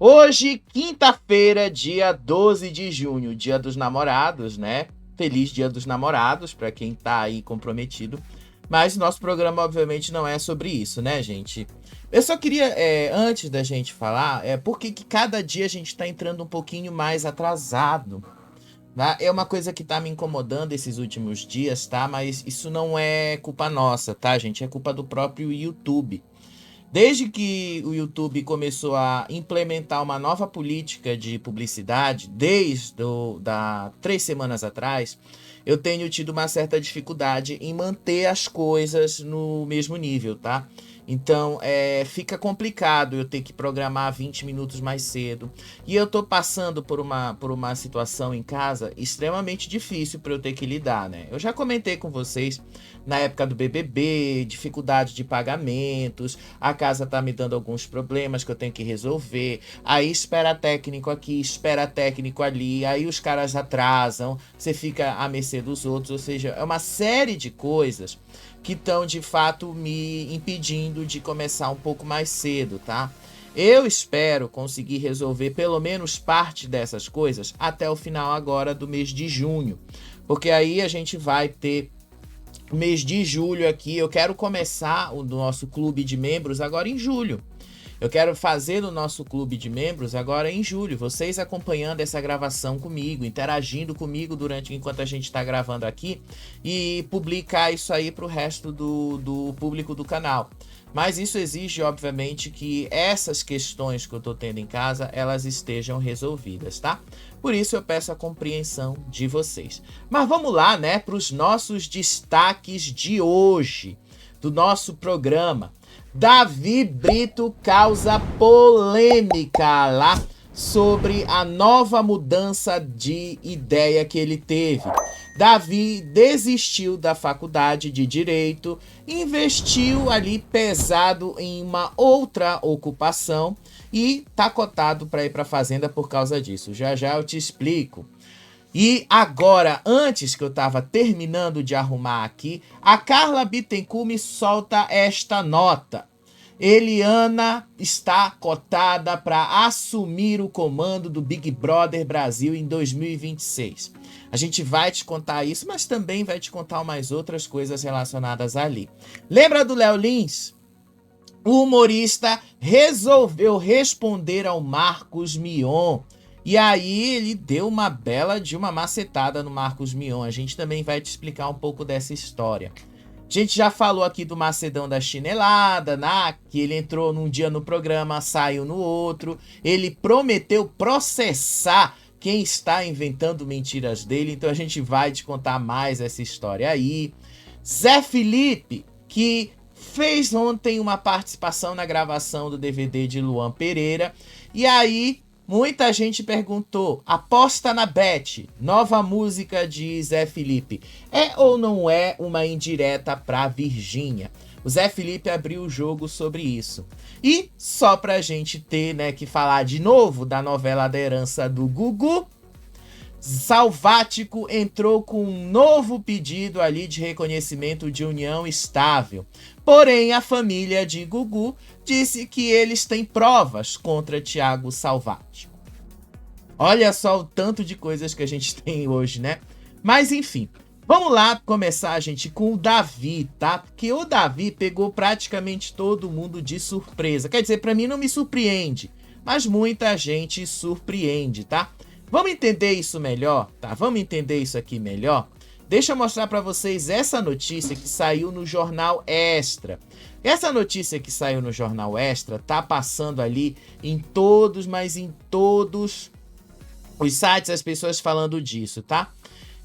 Hoje, quinta-feira, dia 12 de junho, dia dos namorados, né? Feliz dia dos namorados para quem tá aí comprometido. Mas nosso programa, obviamente, não é sobre isso, né, gente? Eu só queria, antes da gente falar, por que cada dia a gente tá entrando um pouquinho mais atrasado, tá? É uma coisa que tá me incomodando esses últimos dias, tá? Mas isso não é culpa nossa, tá, gente? É culpa do próprio YouTube. Desde que o YouTube começou a implementar uma nova política de publicidade, da 3 semanas atrás, eu tenho tido uma certa dificuldade em manter as coisas no mesmo nível, tá? Então, fica complicado eu ter que programar 20 minutos mais cedo. E eu tô passando por uma situação em casa extremamente difícil para eu ter que lidar, né? Eu já comentei com vocês na época do BBB, dificuldade de pagamentos, a casa tá me dando alguns problemas que eu tenho que resolver, aí espera técnico aqui, espera técnico ali, aí os caras atrasam, você fica à mercê dos outros, ou seja, é uma série de coisas que estão de fato me impedindo de começar um pouco mais cedo, tá? Eu espero conseguir resolver pelo menos parte dessas coisas até o final agora do mês de junho, porque aí a gente vai ter mês de julho aqui. Eu quero começar o nosso clube de membros agora em julho. Eu quero fazer no nosso clube de membros agora em julho. Vocês acompanhando essa gravação comigo, interagindo comigo enquanto a gente está gravando aqui e publicar isso aí para o resto do público do canal. Mas isso exige, obviamente, que essas questões que eu tô tendo em casa, elas estejam resolvidas, tá? Por isso eu peço a compreensão de vocês. Mas vamos lá, né, para os nossos destaques de hoje, do nosso programa. Davi Brito causa polêmica lá sobre a nova mudança de ideia que ele teve. Davi desistiu da faculdade de Direito, investiu ali pesado em uma outra ocupação e tá cotado para ir para a Fazenda por causa disso. Já já eu te explico. E agora, antes que eu tava terminando de arrumar aqui, a Carla Bittencourt me solta esta nota. Eliana está cotada para assumir o comando do Big Brother Brasil em 2026. A gente vai te contar isso, mas também vai te contar umas outras coisas relacionadas ali. Lembra do Léo Lins? O humorista resolveu responder ao Marcos Mion. E aí ele deu uma bela de uma macetada no Marcos Mion. A gente também vai te explicar um pouco dessa história. A gente já falou aqui do Macedão da Chinelada, né? Que ele entrou num dia no programa, saiu no outro. Ele prometeu processar quem está inventando mentiras dele. Então a gente vai te contar mais essa história aí. Zé Felipe, que fez ontem uma participação na gravação do DVD de Luan Pereira. E aí muita gente perguntou, aposta na Bet, nova música de Zé Felipe. É ou não é uma indireta pra Virgínia? O Zé Felipe abriu o jogo sobre isso. E só pra gente ter, né, que falar de novo da novela da herança do Gugu, Salvático entrou com um novo pedido ali de reconhecimento de união estável. Porém, a família de Gugu disse que eles têm provas contra Thiago Salvático. Olha só o tanto de coisas que a gente tem hoje, né? Mas enfim, vamos lá começar, gente, com o Davi, tá? Porque o Davi pegou praticamente todo mundo de surpresa. Quer dizer, pra mim não me surpreende, mas muita gente surpreende, tá? Vamos entender isso melhor, tá? Vamos entender isso aqui melhor? Deixa eu mostrar para vocês essa notícia que saiu no Jornal Extra. Essa notícia que saiu no Jornal Extra tá passando ali em todos, mas em todos os sites, as pessoas falando disso, tá?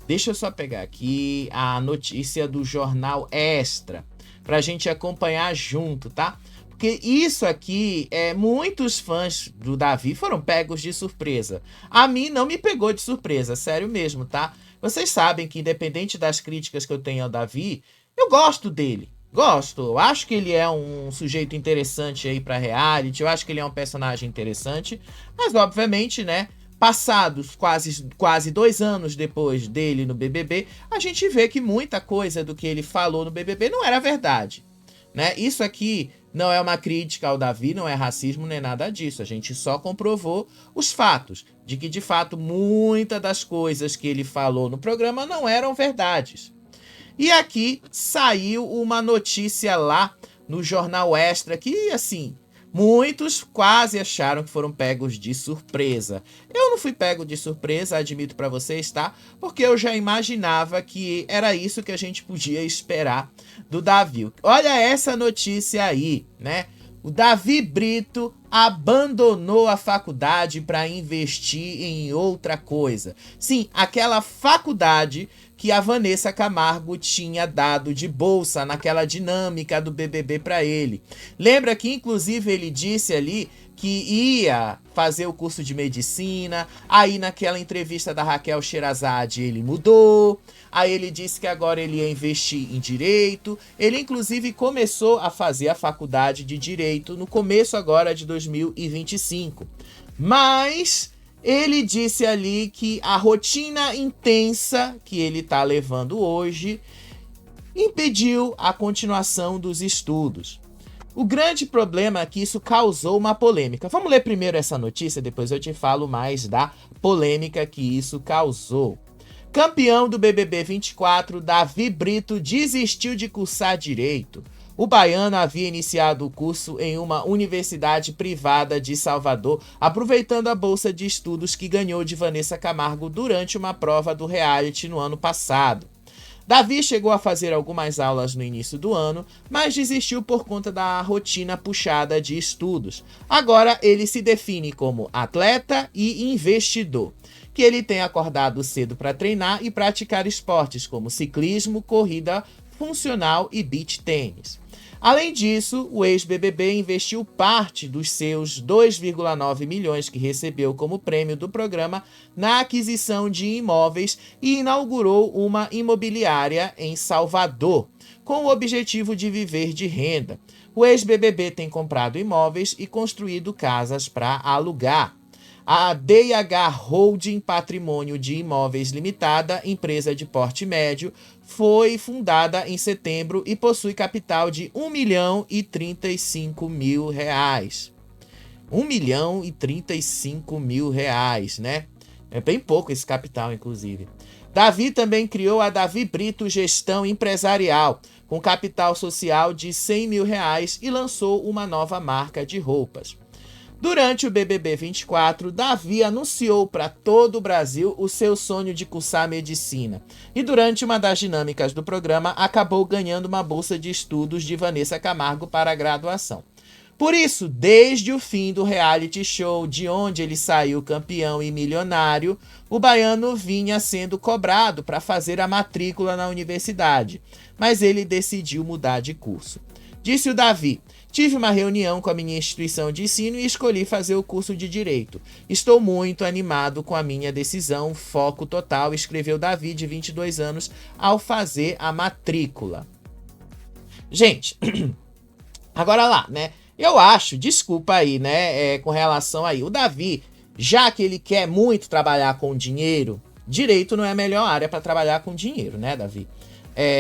Deixa eu só pegar aqui a notícia do Jornal Extra pra gente acompanhar junto, tá? Porque isso aqui, muitos fãs do Davi foram pegos de surpresa. A mim não me pegou de surpresa, sério mesmo, tá? Vocês sabem que independente das críticas que eu tenho ao Davi, eu gosto dele. Gosto, eu acho que ele é um sujeito interessante aí pra reality, eu acho que ele é um personagem interessante, mas obviamente, né, passados quase 2 anos depois dele no BBB, a gente vê que muita coisa do que ele falou no BBB não era verdade, né? Isso aqui Não é uma crítica ao Davi, não é racismo, nem nada disso. A gente só comprovou os fatos, de que de fato muitas das coisas que ele falou no programa não eram verdades. E aqui saiu uma notícia lá no Jornal Extra que, assim, muitos quase acharam que foram pegos de surpresa. Eu não fui pego de surpresa, admito pra vocês, tá? Porque eu já imaginava que era isso que a gente podia esperar do Davi. Olha essa notícia aí, né? O Davi Brito abandonou a faculdade para investir em outra coisa. Sim, aquela faculdade que a Vanessa Camargo tinha dado de bolsa naquela dinâmica do BBB para ele. Lembra que inclusive ele disse ali que ia fazer o curso de medicina, aí naquela entrevista da Raquel Sherazade ele mudou, aí ele disse que agora ele ia investir em direito, ele inclusive começou a fazer a faculdade de direito no começo agora de 2025, mas ele disse ali que a rotina intensa que ele tá levando hoje impediu a continuação dos estudos. O grande problema é que isso causou uma polêmica. Vamos ler primeiro essa notícia, depois eu te falo mais da polêmica que isso causou. Campeão do BBB 24, Davi Brito desistiu de cursar direito. O baiano havia iniciado o curso em uma universidade privada de Salvador, aproveitando a bolsa de estudos que ganhou de Vanessa Camargo durante uma prova do reality no ano passado. Davi chegou a fazer algumas aulas no início do ano, mas desistiu por conta da rotina puxada de estudos. Agora ele se define como atleta e investidor, que ele tem acordado cedo para treinar e praticar esportes como ciclismo, corrida funcional e beach tênis. Além disso, o ex-BBB investiu parte dos seus 2,9 milhões que recebeu como prêmio do programa na aquisição de imóveis e inaugurou uma imobiliária em Salvador, com o objetivo de viver de renda. O ex-BBB tem comprado imóveis e construído casas para alugar. A DH Holding Patrimônio de Imóveis Limitada, empresa de porte médio, foi fundada em setembro e possui capital de R$1.035.000. R$1.035.000, né? É bem pouco esse capital, inclusive. Davi também criou a Davi Brito Gestão Empresarial, com capital social de R$100.000 e lançou uma nova marca de roupas. Durante o BBB 24, Davi anunciou para todo o Brasil o seu sonho de cursar medicina. E durante uma das dinâmicas do programa, acabou ganhando uma bolsa de estudos de Vanessa Camargo para a graduação. Por isso, desde o fim do reality show, de onde ele saiu campeão e milionário, o baiano vinha sendo cobrado para fazer a matrícula na universidade. Mas ele decidiu mudar de curso. Disse o Davi: tive uma reunião com a minha instituição de ensino e escolhi fazer o curso de Direito. Estou muito animado com a minha decisão, foco total, escreveu Davi, de 22 anos, ao fazer a matrícula. Gente, agora lá, né? Eu acho, desculpa aí, né, com relação aí, o Davi, já que ele quer muito trabalhar com dinheiro, direito não é a melhor área para trabalhar com dinheiro, né, Davi?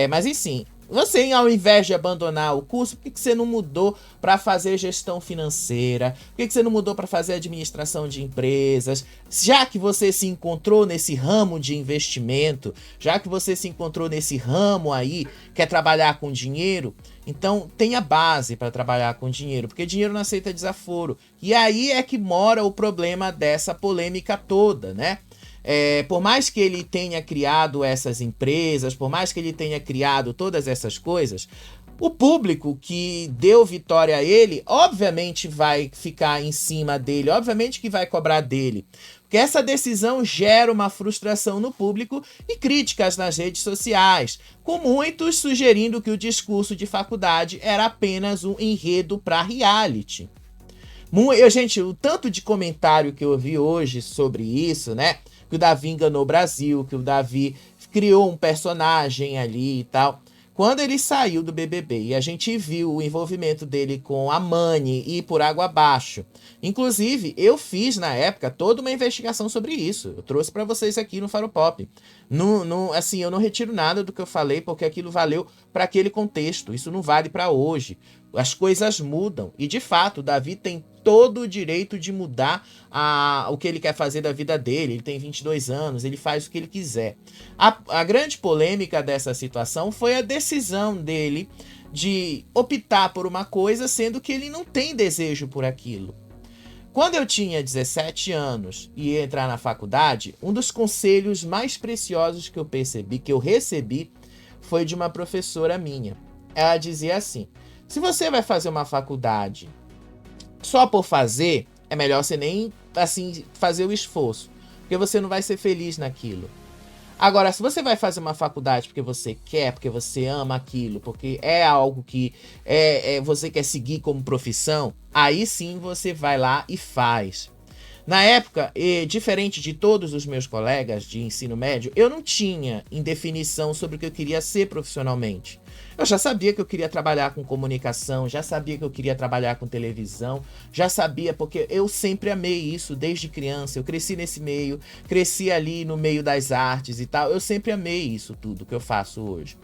Mas enfim, você, ao invés de abandonar o curso, por que você não mudou para fazer gestão financeira? Por que você não mudou para fazer administração de empresas? Já que você se encontrou nesse ramo de investimento, já que você se encontrou nesse ramo aí, quer trabalhar com dinheiro, então tenha base para trabalhar com dinheiro, porque dinheiro não aceita desaforo. E aí é que mora o problema dessa polêmica toda, né? Por mais que ele tenha criado essas empresas, por mais que ele tenha criado todas essas coisas, o público que deu vitória a ele, obviamente vai ficar em cima dele, obviamente que vai cobrar dele. Porque essa decisão gera uma frustração no público e críticas nas redes sociais, com muitos sugerindo que o discurso de faculdade era apenas um enredo para reality. Gente, o tanto de comentário que eu vi hoje sobre isso, né? Que o Davi enganou o Brasil, que o Davi criou um personagem ali e tal. Quando ele saiu do BBB e a gente viu o envolvimento dele com a Mani e por água abaixo, inclusive eu fiz na época toda uma investigação sobre isso, eu trouxe para vocês aqui no Faro Pop. Assim, eu não retiro nada do que eu falei porque aquilo valeu para aquele contexto, isso não vale para hoje. As coisas mudam e de fato o Davi tem todo o direito de mudar o que ele quer fazer da vida dele. Ele tem 22 anos, ele faz o que ele quiser. A grande polêmica dessa situação foi a decisão dele de optar por uma coisa, sendo que ele não tem desejo por aquilo. Quando eu tinha 17 anos e ia entrar na faculdade, um dos conselhos mais preciosos que eu recebi, foi de uma professora minha. Ela dizia assim: se você vai fazer uma faculdade só por fazer, é melhor você nem, assim, fazer o esforço, porque você não vai ser feliz naquilo. Agora, se você vai fazer uma faculdade porque você quer, porque você ama aquilo, porque é algo que você quer seguir como profissão, aí sim você vai lá e faz. Na época, diferente de todos os meus colegas de ensino médio, eu não tinha indefinição sobre o que eu queria ser profissionalmente. Eu já sabia que eu queria trabalhar com comunicação, já sabia que eu queria trabalhar com televisão, já sabia, porque eu sempre amei isso desde criança. Eu cresci nesse meio, cresci ali no meio das artes e tal. Eu sempre amei isso tudo que eu faço hoje.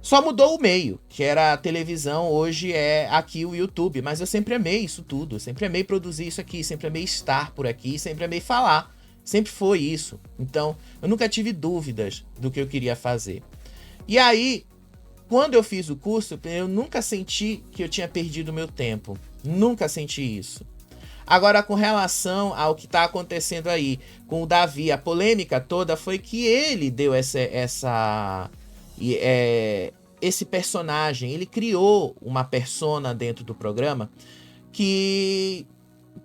Só mudou o meio, que era a televisão, hoje é aqui o YouTube, mas eu sempre amei isso tudo, eu sempre amei produzir isso aqui, sempre amei estar por aqui, sempre amei falar, sempre foi isso. Então, eu nunca tive dúvidas do que eu queria fazer. E aí, quando eu fiz o curso, eu nunca senti que eu tinha perdido meu tempo, nunca senti isso. Agora, com relação ao que está acontecendo aí com o Davi, a polêmica toda foi que ele deu esse personagem, ele criou uma persona dentro do programa que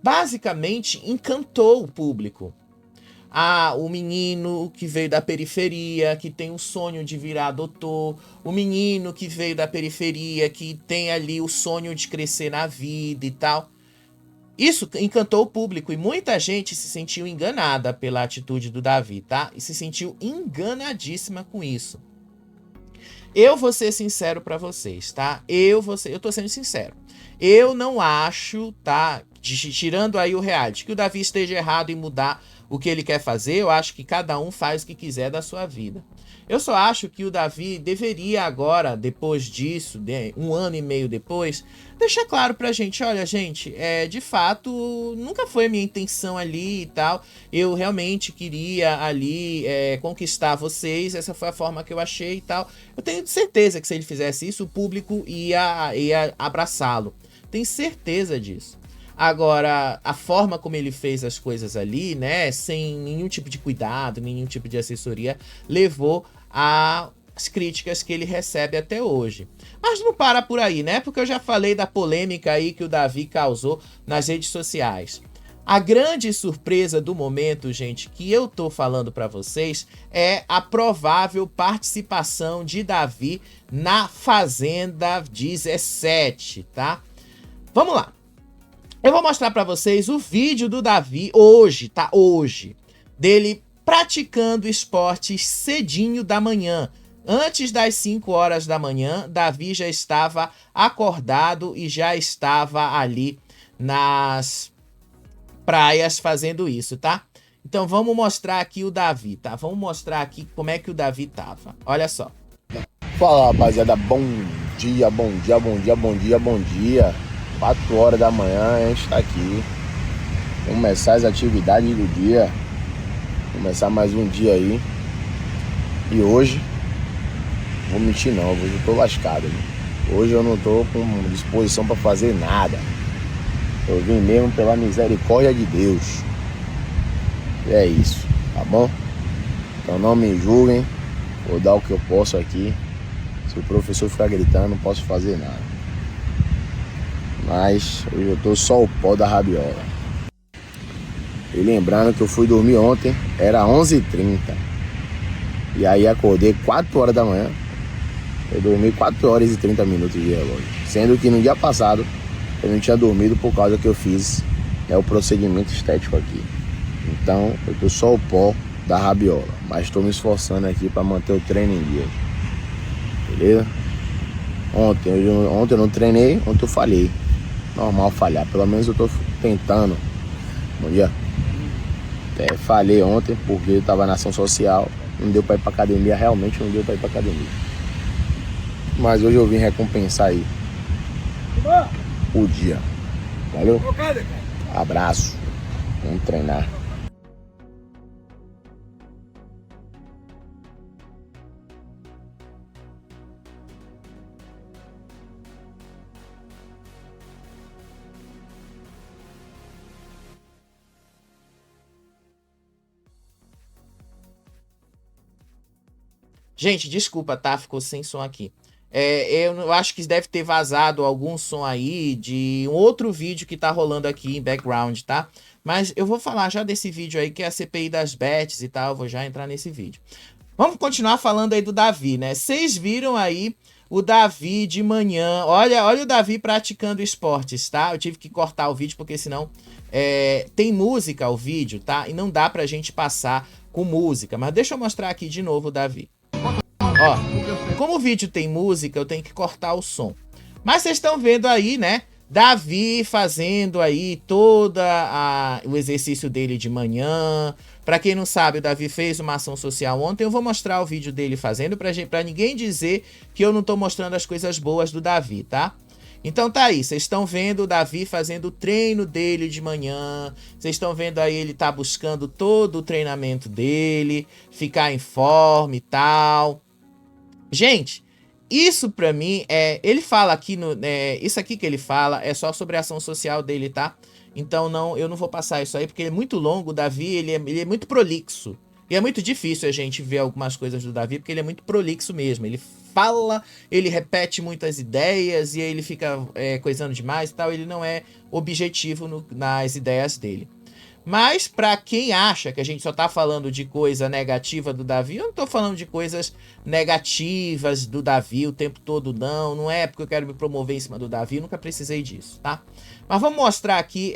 basicamente encantou o público. O menino que veio da periferia, que tem o sonho de virar doutor, o menino que veio da periferia, que tem ali o sonho de crescer na vida e tal. Isso encantou o público e muita gente se sentiu enganada pela atitude do Davi, tá? E se sentiu enganadíssima com isso. Eu vou ser sincero pra vocês, tá? Eu tô sendo sincero. Eu não acho, tá? Tirando aí o reality, que o Davi esteja errado em mudar o que ele quer fazer. Eu acho que cada um faz o que quiser da sua vida. Eu só acho que o Davi deveria agora, depois disso, um ano e meio depois, deixar claro pra gente: olha, gente, de fato, nunca foi a minha intenção ali e tal. Eu realmente queria ali conquistar vocês, essa foi a forma que eu achei e tal. Eu tenho certeza que se ele fizesse isso, o público ia abraçá-lo. Tenho certeza disso. Agora, a forma como ele fez as coisas ali, né, sem nenhum tipo de cuidado, nenhum tipo de assessoria, levou às críticas que ele recebe até hoje. Mas não para por aí, né, porque eu já falei da polêmica aí que o Davi causou nas redes sociais. A grande surpresa do momento, gente, que eu tô falando para vocês, é a provável participação de Davi na Fazenda 17, tá? Vamos lá. Eu vou mostrar pra vocês o vídeo do Davi hoje, tá? Hoje. Dele praticando esportes cedinho da manhã. Antes das 5 horas da manhã, Davi já estava acordado e já estava ali nas praias fazendo isso, tá? Então vamos mostrar aqui o Davi, tá? Vamos mostrar aqui como é que o Davi tava. Olha só. Fala, rapaziada. Bom dia, bom dia, bom dia, bom dia, bom dia. 4 horas da manhã a gente tá aqui. Começar as atividades do dia. Começar mais um dia aí. E hoje, vou mentir não, hoje eu tô lascado. Hoje eu não tô com disposição pra fazer nada. Eu vim mesmo pela misericórdia de Deus. E é isso, tá bom? Então não me julguem. Vou dar o que eu posso aqui. Se o professor ficar gritando, não posso fazer nada. Mas hoje eu tô só o pó da rabiola. E lembrando que eu fui dormir ontem, era 11h30. E aí acordei 4 horas da manhã. Eu dormi 4 horas e 30 minutos de relógio. Sendo que no dia passado eu não tinha dormido por causa que eu fiz o procedimento estético aqui. Então eu tô só o pó da rabiola. Mas tô me esforçando aqui para manter o treino em dia. Beleza? Ontem eu não treinei, ontem eu falhei. Normal falhar, pelo menos eu tô tentando. Bom dia. Falhei ontem porque eu tava na ação social. Não deu pra ir pra academia, realmente não deu pra ir pra academia. Mas hoje eu vim recompensar aí o dia. Valeu? Abraço. Vamos treinar. Gente, desculpa, tá? Ficou sem som aqui. Eu acho que deve ter vazado algum som aí de um outro vídeo que tá rolando aqui em background, tá? Mas eu vou falar já desse vídeo aí, que é a CPI das bets e tal. Eu vou já entrar nesse vídeo. Vamos continuar falando aí do Davi, né? Vocês viram aí o Davi de manhã. Olha o Davi praticando esportes, tá? Eu tive que cortar o vídeo porque senão tem música o vídeo, tá? E não dá pra gente passar com música. Mas deixa eu mostrar aqui de novo o Davi. Ó, como o vídeo tem música, eu tenho que cortar o som. Mas vocês estão vendo aí, né? Davi fazendo aí o exercício dele de manhã. Pra quem não sabe, o Davi fez uma ação social ontem. Eu vou mostrar o vídeo dele fazendo pra ninguém dizer que eu não tô mostrando as coisas boas do Davi, tá? Então tá aí, vocês estão vendo o Davi fazendo o treino dele de manhã. Vocês estão vendo aí ele tá buscando todo o treinamento dele, ficar em forma e tal. Gente, isso pra mim ele fala aqui isso aqui que ele fala é só sobre a ação social dele, tá? Então eu não vou passar isso aí porque é muito longo. O Davi, ele é muito prolixo. E é muito difícil a gente ver algumas coisas do Davi porque ele é muito prolixo mesmo. Ele fala, ele repete muitas ideias e aí ele fica coisando demais e tal. Ele não é objetivo nas ideias dele. Mas pra quem acha que a gente só tá falando de coisa negativa do Davi, eu não tô falando de coisas negativas do Davi o tempo todo, não é porque eu quero me promover em cima do Davi, eu nunca precisei disso, tá? Mas vamos mostrar aqui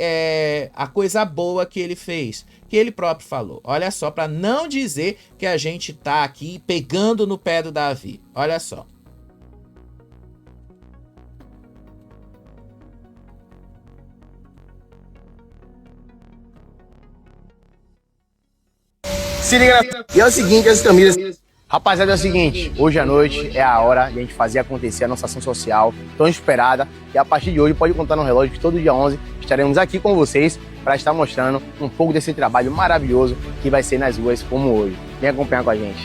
a coisa boa que ele fez, que ele próprio falou. Olha só, pra não dizer que a gente tá aqui pegando no pé do Davi, olha só. Se liga E é o seguinte, as camisas. Rapaziada, é o seguinte, hoje à noite é a hora de a gente fazer acontecer a nossa ação social tão esperada. E a partir de hoje pode contar no relógio que todo dia 11 estaremos aqui com vocês para estar mostrando um pouco desse trabalho maravilhoso que vai ser nas ruas como hoje. Vem acompanhar com a gente.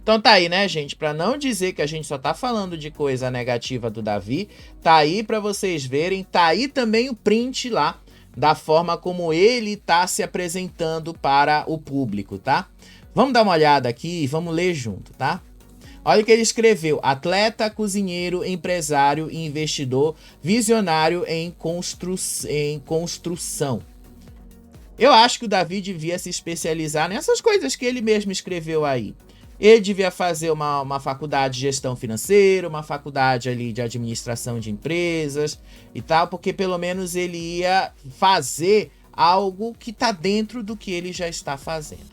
Então tá aí, né, gente? Pra não dizer que a gente só tá falando de coisa negativa do Davi, tá aí pra vocês verem, tá aí também o print lá da forma como ele tá se apresentando para o público, tá? Vamos dar uma olhada aqui e vamos ler junto, tá? Olha o que ele escreveu: atleta, cozinheiro, empresário e investidor, visionário em construção. Eu acho que o Davi devia se especializar nessas coisas que ele mesmo escreveu aí. Ele devia fazer uma faculdade de gestão financeira, uma faculdade ali de administração de empresas e tal, porque pelo menos ele ia fazer algo que tá dentro do que ele já está fazendo.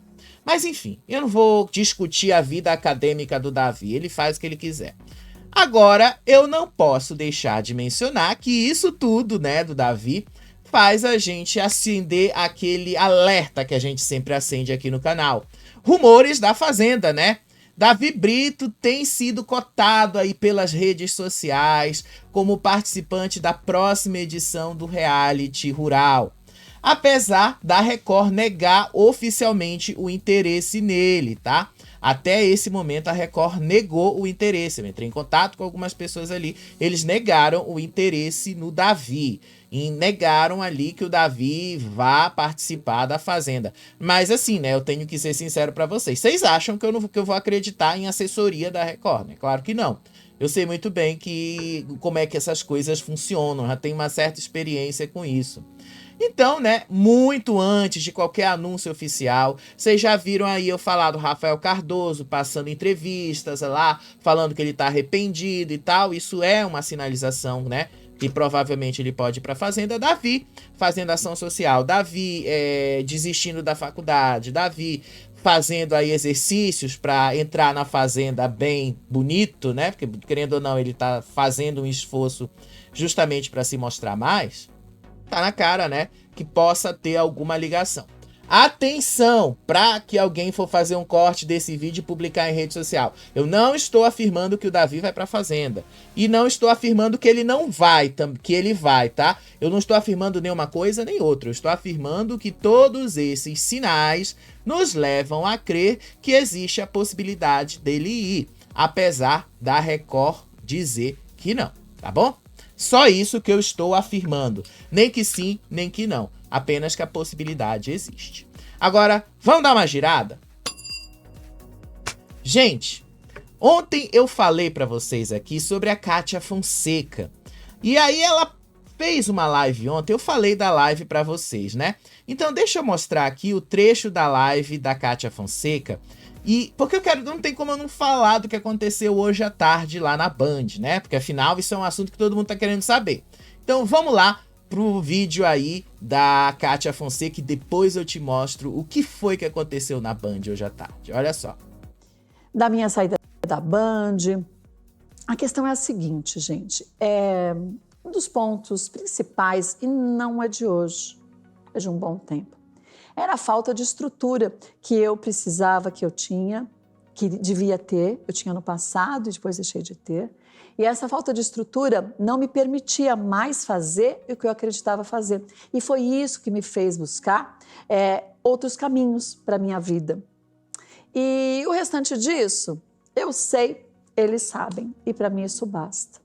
Mas enfim, eu não vou discutir a vida acadêmica do Davi, ele faz o que ele quiser. Agora, eu não posso deixar de mencionar que isso tudo, né, do Davi, faz a gente acender aquele alerta que a gente sempre acende aqui no canal. Rumores da Fazenda, né? Davi Brito tem sido cotado aí pelas redes sociais como participante da próxima edição do reality rural. Apesar da Record negar oficialmente o interesse nele, tá? Até esse momento a Record negou o interesse. Eu entrei em contato com algumas pessoas ali, eles negaram o interesse no Davi. E negaram ali que o Davi vá participar da Fazenda. Mas assim, né, eu tenho que ser sincero pra vocês. Vocês acham que eu vou acreditar em assessoria da Record, né? Claro que não. Eu sei muito bem como é que essas coisas funcionam, já tenho uma certa experiência com isso. Então, né, muito antes de qualquer anúncio oficial, vocês já viram aí eu falar do Rafael Cardoso passando entrevistas lá, falando que ele tá arrependido e tal. Isso é uma sinalização, né, que provavelmente ele pode ir pra Fazenda. Davi fazendo ação social, Davi desistindo da faculdade, Davi fazendo aí exercícios para entrar na fazenda bem bonito, né? Porque, querendo ou não, ele tá fazendo um esforço justamente para se mostrar mais. Tá na cara, né? Que possa ter alguma ligação. Atenção, para que alguém for fazer um corte desse vídeo e publicar em rede social. Eu não estou afirmando que o Davi vai pra fazenda. E não estou afirmando que ele não vai, que ele vai, tá? Eu não estou afirmando nenhuma coisa nem outra. Eu estou afirmando que todos esses sinais nos levam a crer que existe a possibilidade dele ir. Apesar da Record dizer que não, tá bom? Só isso que eu estou afirmando. Nem que sim, nem que não. Apenas que a possibilidade existe. Agora, vamos dar uma girada? Gente, ontem eu falei pra vocês aqui sobre a Kátia Fonseca. E aí ela fez uma live ontem, eu falei da live pra vocês, né? Então deixa eu mostrar aqui o trecho da live da Kátia Fonseca. E porque não tem como eu não falar do que aconteceu hoje à tarde lá na Band, né? Porque afinal isso é um assunto que todo mundo tá querendo saber. Então vamos lá pro vídeo aí da Kátia Fonseca e depois eu te mostro o que foi que aconteceu na Band hoje à tarde. Olha só. Da minha saída da Band, a questão é a seguinte, gente. Um dos pontos principais, e não é de hoje, é de um bom tempo, era a falta de estrutura que eu precisava, que eu tinha, que devia ter, eu tinha no passado e depois deixei de ter. E essa falta de estrutura não me permitia mais fazer o que eu acreditava fazer. E foi isso que me fez buscar outros caminhos para a minha vida. E o restante disso, eu sei, eles sabem, e para mim isso basta.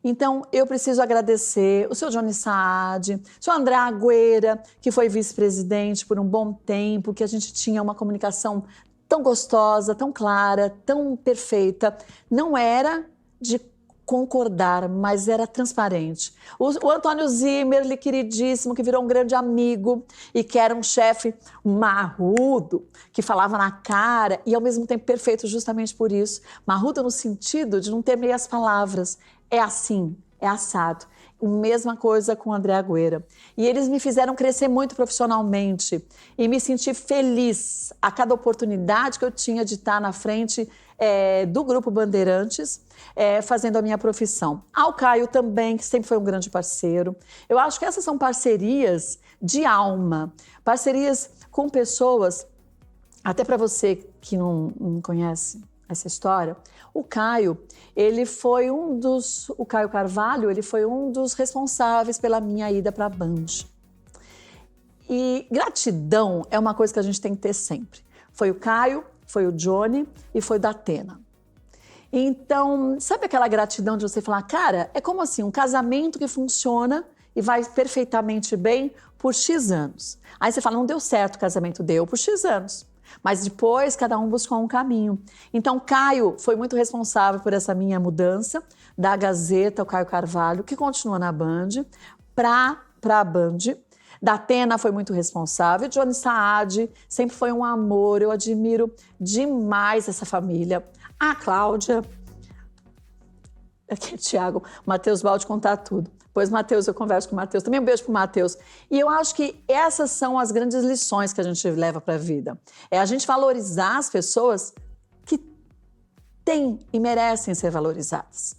Então, eu preciso agradecer o seu Johnny Saad, o seu André Agüera, que foi vice-presidente por um bom tempo, que a gente tinha uma comunicação tão gostosa, tão clara, tão perfeita. Não era de concordar, mas era transparente. O Antônio Zimmerli, queridíssimo, que virou um grande amigo e que era um chefe marrudo, que falava na cara e ao mesmo tempo perfeito justamente por isso. Marrudo no sentido de não ter meias palavras. É assim, é assado. Mesma coisa com o André Agüera. E eles me fizeram crescer muito profissionalmente e me sentir feliz a cada oportunidade que eu tinha de estar na frente do Grupo Bandeirantes, fazendo a minha profissão. Ao Caio também, que sempre foi um grande parceiro. Eu acho que essas são parcerias de alma, parcerias com pessoas, até para você que não conhece essa história, o Caio, o Caio Carvalho, ele foi um dos responsáveis pela minha ida para a Band. E gratidão é uma coisa que a gente tem que ter sempre. Foi o Caio, foi o Johnny e foi o Datena. Então, sabe aquela gratidão de você falar, cara, é como assim, um casamento que funciona e vai perfeitamente bem por X anos. Aí você fala, não deu certo o casamento, deu por X anos. Mas depois, cada um buscou um caminho. Então, Caio foi muito responsável por essa minha mudança da Gazeta, o Caio Carvalho, que continua na Band, para a Band. Datena foi muito responsável. Johnny Saad sempre foi um amor. Eu admiro demais essa família. A Cláudia, aqui é Thiago, Matheus Baldi contar tudo. Pois, Matheus, eu converso com o Matheus. Também um beijo pro Matheus. E eu acho que essas são as grandes lições que a gente leva para a vida. É a gente valorizar as pessoas que têm e merecem ser valorizadas.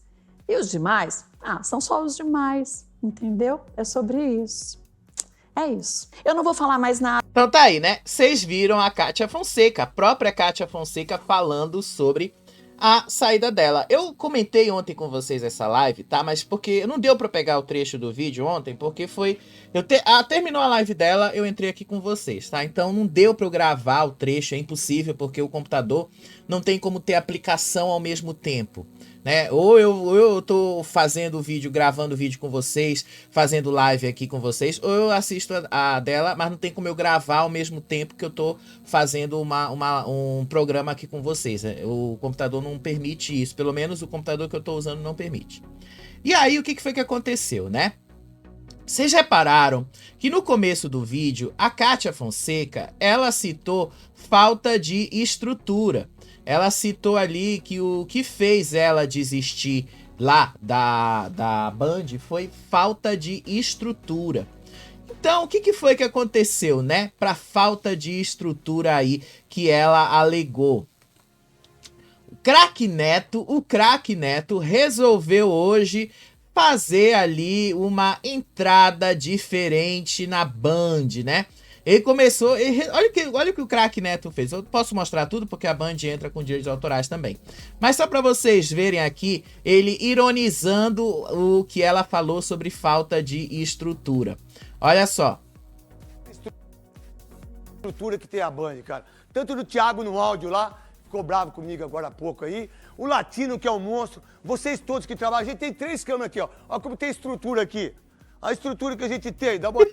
E os demais? São só os demais, entendeu? É sobre isso. É isso. Eu não vou falar mais nada. Então tá aí, né? Vocês viram a Kátia Fonseca, a própria Kátia Fonseca falando sobre a saída dela. Eu comentei ontem com vocês essa live, tá? Mas porque não deu pra pegar o trecho do vídeo ontem, porque foi... terminou a live dela, eu entrei aqui com vocês, tá? Então não deu pra eu gravar o trecho, é impossível, porque o computador não tem como ter aplicação ao mesmo tempo, né? Ou eu tô fazendo vídeo, gravando vídeo com vocês, fazendo live aqui com vocês, ou eu assisto a dela, mas não tem como eu gravar ao mesmo tempo que eu tô fazendo um programa aqui com vocês, né? O computador não permite isso, pelo menos o computador que eu tô usando não permite. E aí, o que foi que aconteceu, né? Vocês repararam que no começo do vídeo, a Kátia Fonseca, ela citou falta de estrutura. Ela citou ali que o que fez ela desistir lá da Band foi falta de estrutura. Então, o que foi que aconteceu, né? Para falta de estrutura aí que ela alegou. O craque Neto resolveu hoje fazer ali uma entrada diferente na Band, né? Ele começou... olha o que o craque Neto fez. Eu posso mostrar tudo porque a Band entra com direitos autorais também. Mas só para vocês verem aqui, ele ironizando o que ela falou sobre falta de estrutura. Olha só. Estrutura que tem a Band, cara. Tanto do Thiago no áudio lá, ficou bravo comigo agora há pouco aí. O Latino, que é um monstro. Vocês todos que trabalham. A gente tem 3 câmeras aqui, ó. Olha como tem estrutura aqui. A estrutura que a gente tem, dá uma...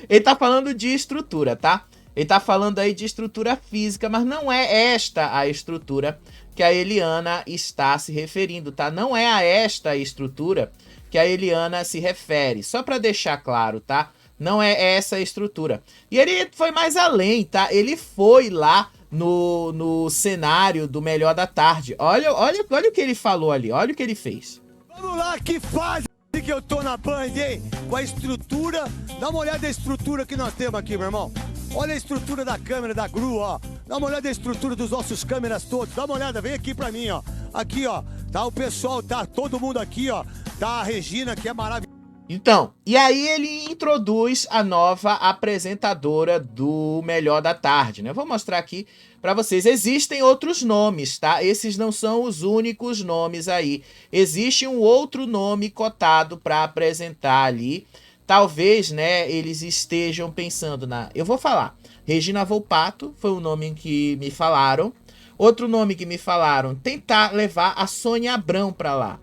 Ele tá falando de estrutura, tá? Ele tá falando aí de estrutura física, mas não é esta a estrutura que a Eliana está se referindo, tá? Não é a esta estrutura que a Eliana se refere. Só para deixar claro, tá? Não é essa a estrutura. E ele foi mais além, tá? Ele foi lá no cenário do Melhor da Tarde. Olha o que ele falou ali, olha o que ele fez. Vamos lá, que fase que eu tô na Band, hein? Com a estrutura. Dá uma olhada na estrutura que nós temos aqui, meu irmão. Olha a estrutura da câmera, da GRU, ó. Dá uma olhada na estrutura dos nossos câmeras todos. Dá uma olhada, vem aqui pra mim, ó. Aqui, ó. Tá o pessoal, tá todo mundo aqui, ó. Tá a Regina, que é maravilhosa. Então, e aí ele introduz a nova apresentadora do Melhor da Tarde, né? Eu vou mostrar aqui para vocês. Existem outros nomes, tá? Esses não são os únicos nomes aí. Existe um outro nome cotado para apresentar ali. Talvez, né, eles estejam pensando na... Eu vou falar. Regina Volpato foi o nome que me falaram. Outro nome que me falaram, tentar levar a Sônia Abrão para lá.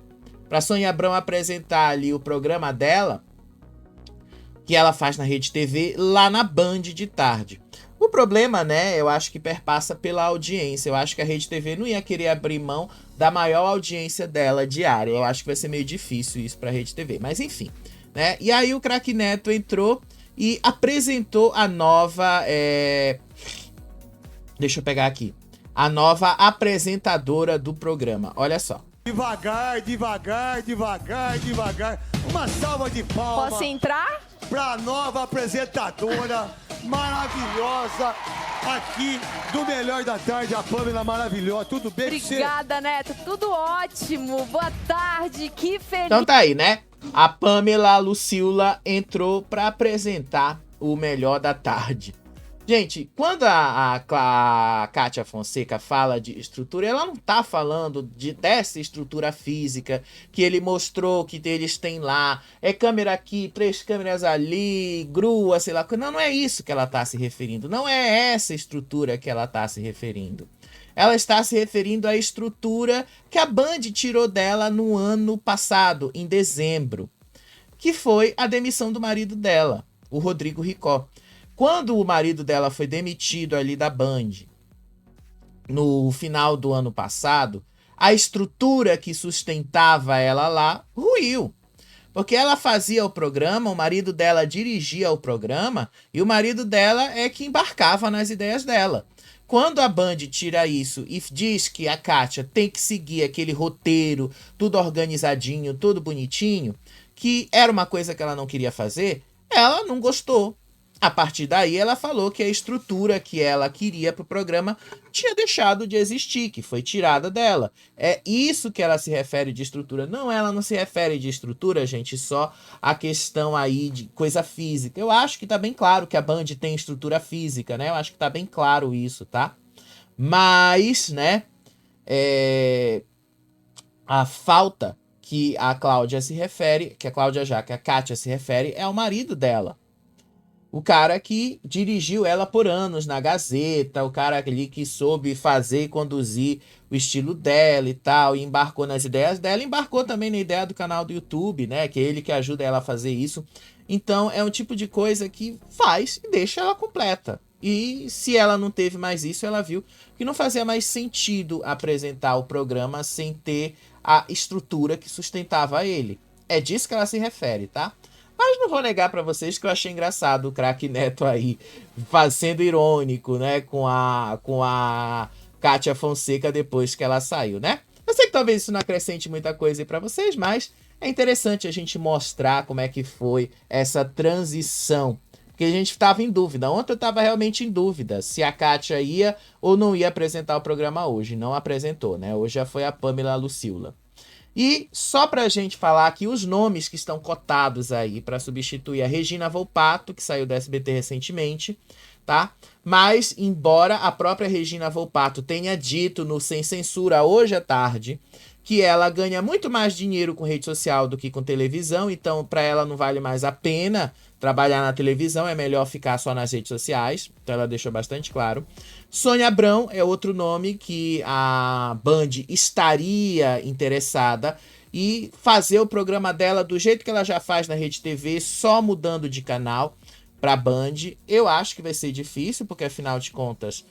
Pra Sônia Abrão apresentar ali o programa dela, que ela faz na Rede TV, lá na Band de tarde. O problema, né, eu acho que perpassa pela audiência. Eu acho que a Rede TV não ia querer abrir mão da maior audiência dela diária. Eu acho que vai ser meio difícil isso pra Rede TV, mas enfim, né? E aí o craque Neto entrou e apresentou a nova... Deixa eu pegar aqui. A nova apresentadora do programa. Olha só. Devagar, devagar, devagar, devagar. Uma salva de palmas. Posso entrar? Pra nova apresentadora maravilhosa aqui do Melhor da Tarde, a Pamela maravilhosa. Tudo bem com você? Obrigada, Neto. Tudo ótimo. Boa tarde. Que feliz. Então tá aí, né? A Pamela Lucila entrou pra apresentar o Melhor da Tarde. Gente, quando a Kátia Fonseca fala de estrutura, ela não tá falando dessa estrutura física que ele mostrou que eles têm lá. É câmera aqui, 3 câmeras ali, grua, sei lá. Não é isso que ela tá se referindo. Não é essa estrutura que ela tá se referindo. Ela está se referindo à estrutura que a Band tirou dela no ano passado, em dezembro. Que foi a demissão do marido dela, o Rodrigo Ricó. Quando o marido dela foi demitido ali da Band, no final do ano passado, a estrutura que sustentava ela lá ruiu. Porque ela fazia o programa, o marido dela dirigia o programa, e o marido dela é que embarcava nas ideias dela. Quando a Band tira isso e diz que a Kátia tem que seguir aquele roteiro, tudo organizadinho, tudo bonitinho, que era uma coisa que ela não queria fazer, ela não gostou. A partir daí, ela falou que a estrutura que ela queria para o programa tinha deixado de existir, que foi tirada dela. É isso que ela se refere de estrutura. Não, ela não se refere de estrutura, gente, só a questão aí de coisa física. Eu acho que tá bem claro que a Band tem estrutura física, né? Eu acho que tá bem claro isso, tá? Mas, né, a falta que a Cláudia se refere, que a Kátia se refere, é o marido dela. O cara que dirigiu ela por anos na Gazeta, o cara ali que soube fazer e conduzir o estilo dela e tal, e embarcou nas ideias dela, embarcou também na ideia do canal do YouTube, né? Que é ele que ajuda ela a fazer isso. Então é um tipo de coisa que faz e deixa ela completa. E se ela não teve mais isso, ela viu que não fazia mais sentido apresentar o programa sem ter a estrutura que sustentava ele. É disso que ela se refere, tá? Mas não vou negar pra vocês que eu achei engraçado o craque Neto aí, sendo irônico, né, com a Kátia Fonseca depois que ela saiu, né? Eu sei que talvez isso não acrescente muita coisa aí pra vocês, mas é interessante a gente mostrar como é que foi essa transição. Porque Porque a gente estava em dúvida. Ontem eu estava realmente em dúvida se a Kátia ia ou não ia apresentar o programa hoje. Não apresentou, né? Hoje já foi a Pamela Lucila. E só pra gente falar aqui os nomes que estão cotados aí para substituir a Regina Volpato, que saiu do SBT recentemente, tá? Mas, embora a própria Regina Volpato tenha dito no Sem Censura hoje à tarde que ela ganha muito mais dinheiro com rede social do que com televisão, então para ela não vale mais a pena trabalhar na televisão, é melhor ficar só nas redes sociais, então ela deixou bastante claro. Sônia Abrão é outro nome que a Band estaria interessada e fazer o programa dela do jeito que ela já faz na Rede TV, só mudando de canal para Band. Eu acho que vai ser difícil, porque afinal de contas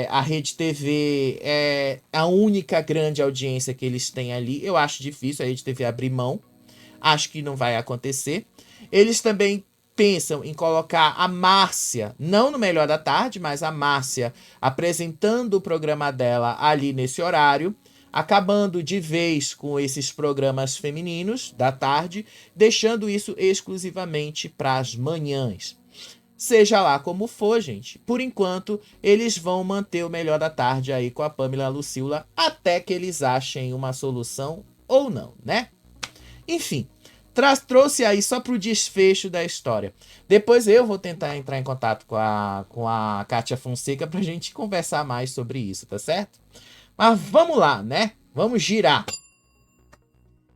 a Rede TV é a única grande audiência que eles têm ali. Eu acho difícil a Rede TV abrir mão. Acho que não vai acontecer. Eles também pensam em colocar a Márcia, não no Melhor da Tarde, mas a Márcia apresentando o programa dela ali nesse horário, acabando de vez com esses programas femininos da tarde, deixando isso exclusivamente para as manhãs. Seja lá como for, gente, por enquanto eles vão manter o Melhor da Tarde aí com a Pamela Lucila até que eles achem uma solução ou não, né? Enfim, trouxe aí só pro desfecho da história. Depois eu vou tentar entrar em contato com a Kátia Fonseca pra gente conversar mais sobre isso, tá certo? Mas vamos lá, né? Vamos girar.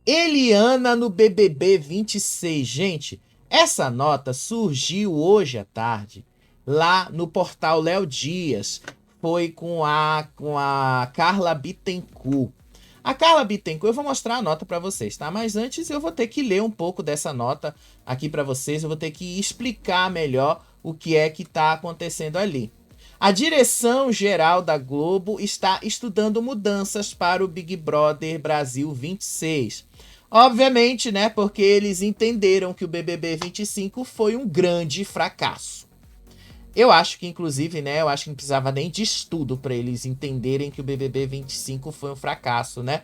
Eliana no BBB 26, gente. Essa nota surgiu hoje à tarde, lá no portal Léo Dias. Foi com a Carla Bittencourt. A Carla Bittencourt, eu vou mostrar a nota para vocês, tá? Mas antes eu vou ter que ler um pouco dessa nota aqui para vocês. Eu vou ter que explicar melhor o que é que está acontecendo ali. A direção geral da Globo está estudando mudanças para o Big Brother Brasil 26. Obviamente, né, porque eles entenderam que o BBB 25 foi um grande fracasso. Eu acho que, inclusive, né, eu acho que não precisava nem de estudo para eles entenderem que o BBB 25 foi um fracasso, né?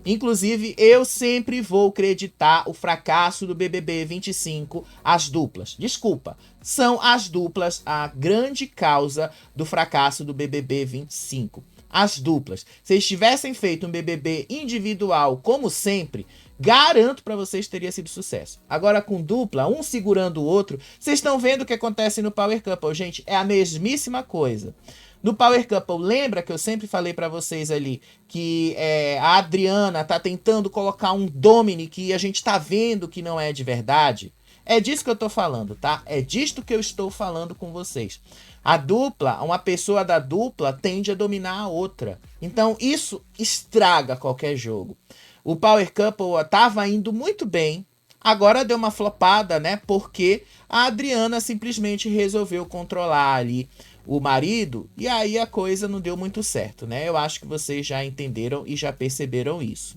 Inclusive, eu sempre vou acreditar o fracasso do BBB 25 às duplas. Desculpa, são as duplas a grande causa do fracasso do BBB 25. As duplas. Se eles tivessem feito um BBB individual, como sempre, garanto pra vocês que teria sido sucesso. Agora com dupla, um segurando o outro, vocês estão vendo o que acontece no Power Couple, gente? É a mesmíssima coisa. No Power Couple, lembra que eu sempre falei pra vocês ali que a Adriana tá tentando colocar um Domini que a gente tá vendo que não é de verdade? É disso que eu tô falando, tá? É disto que eu estou falando com vocês. A dupla, uma pessoa da dupla tende a dominar a outra. Então isso estraga qualquer jogo. O Power Couple estava indo muito bem, agora deu uma flopada, né? Porque a Adriana simplesmente resolveu controlar ali o marido e aí a coisa não deu muito certo, né? Eu acho que vocês já entenderam e já perceberam isso.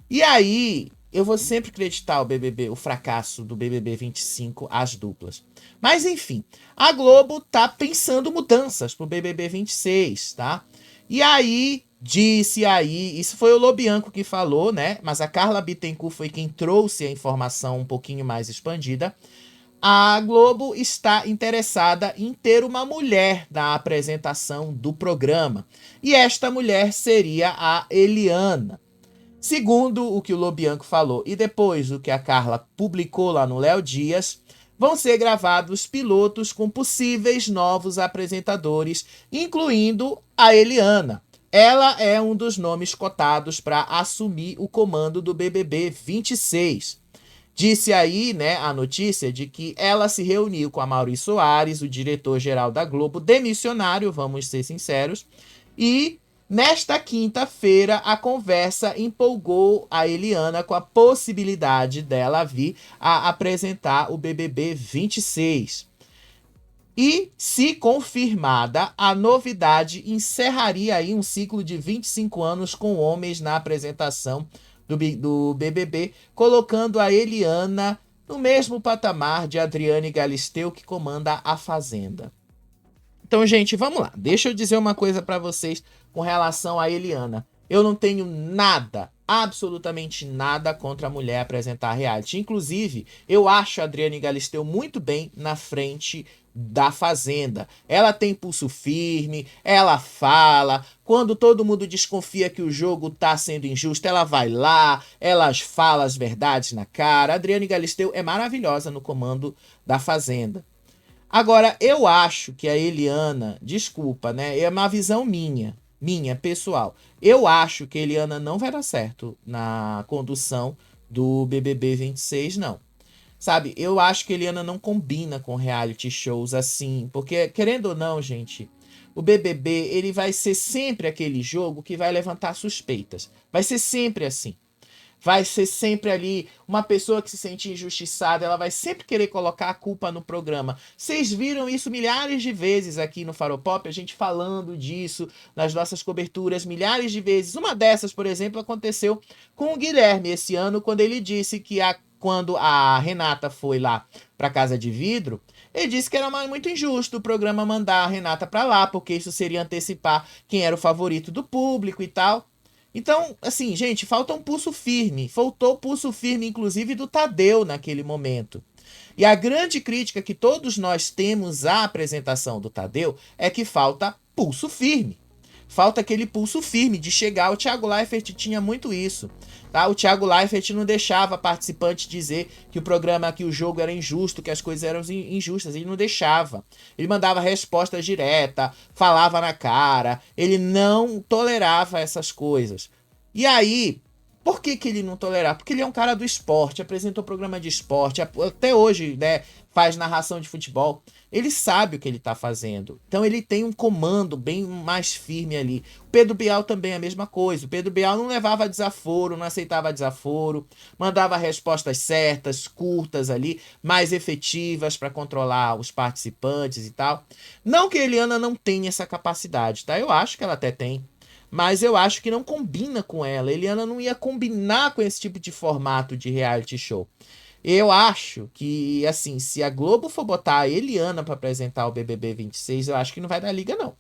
E aí, eu vou sempre acreditar o fracasso do BBB 25 às duplas. Mas enfim, a Globo tá pensando mudanças pro BBB 26, tá? E aí, isso foi o Lobianco que falou, né? Mas a Carla Bittencourt foi quem trouxe a informação um pouquinho mais expandida. A Globo está interessada em ter uma mulher na apresentação do programa. E esta mulher seria a Eliana. Segundo o que o Lobianco falou e depois o que a Carla publicou lá no Léo Dias, vão ser gravados pilotos com possíveis novos apresentadores, incluindo a Eliana. Ela é um dos nomes cotados para assumir o comando do BBB 26. Disse aí, né, a notícia de que ela se reuniu com a Maurício Soares, o diretor-geral da Globo, demissionário, vamos ser sinceros, e nesta quinta-feira a conversa empolgou a Eliana com a possibilidade dela vir a apresentar o BBB 26. E, se confirmada, a novidade encerraria aí um ciclo de 25 anos com homens na apresentação do BBB, colocando a Eliana no mesmo patamar de Adriane Galisteu, que comanda a Fazenda. Então, gente, vamos lá. Deixa eu dizer uma coisa para vocês com relação a Eliana. Eu não tenho nada absolutamente nada contra a mulher apresentar reality. Inclusive, eu acho a Adriane Galisteu muito bem na frente da Fazenda. Ela tem pulso firme, ela fala. Quando todo mundo desconfia que o jogo tá sendo injusto, ela vai lá, ela fala as verdades na cara. A Adriane Galisteu é maravilhosa no comando da Fazenda. Agora, eu acho que a Eliana, desculpa, né? É uma visão minha pessoal. Eu acho que a Eliana não vai dar certo na condução do BBB 26, não. Sabe, eu acho que a Eliana não combina com reality shows assim, porque, querendo ou não, gente, o BBB, ele vai ser sempre aquele jogo que vai levantar suspeitas. Vai ser sempre assim. Vai ser sempre ali uma pessoa que se sente injustiçada, ela vai sempre querer colocar a culpa no programa. Vocês viram isso milhares de vezes aqui no Faropop, a gente falando disso nas nossas coberturas milhares de vezes. Uma dessas, por exemplo, aconteceu com o Guilherme esse ano, quando ele disse que quando a Renata foi lá para Casa de Vidro, ele disse que era muito injusto o programa mandar a Renata para lá, porque isso seria antecipar quem era o favorito do público e tal. Então, assim, gente, falta um pulso firme. Faltou pulso firme, inclusive, do Tadeu naquele momento. E a grande crítica que todos nós temos à apresentação do Tadeu é que falta pulso firme. Falta aquele pulso firme de chegar. O Thiago Leifert tinha muito isso. Tá? O Thiago Leifert não deixava participante dizer que o programa, que o jogo era injusto, que as coisas eram injustas. Ele não deixava. Ele mandava resposta direta, falava na cara. Ele não tolerava essas coisas. E aí, por que ele não tolerava? Porque ele é um cara do esporte, apresentou programa de esporte, até hoje, né, faz narração de futebol. Ele sabe o que ele tá fazendo. Então ele tem um comando bem mais firme ali. O Pedro Bial também é a mesma coisa. O Pedro Bial não levava desaforo, não aceitava desaforo, mandava respostas certas, curtas ali, mais efetivas para controlar os participantes e tal. Não que a Eliana não tenha essa capacidade, tá? Eu acho que ela até tem. Mas eu acho que não combina com ela. A Eliana não ia combinar com esse tipo de formato de reality show. Eu acho que, assim, se a Globo for botar a Eliana pra apresentar o BBB 26, eu acho que não vai dar liga, não.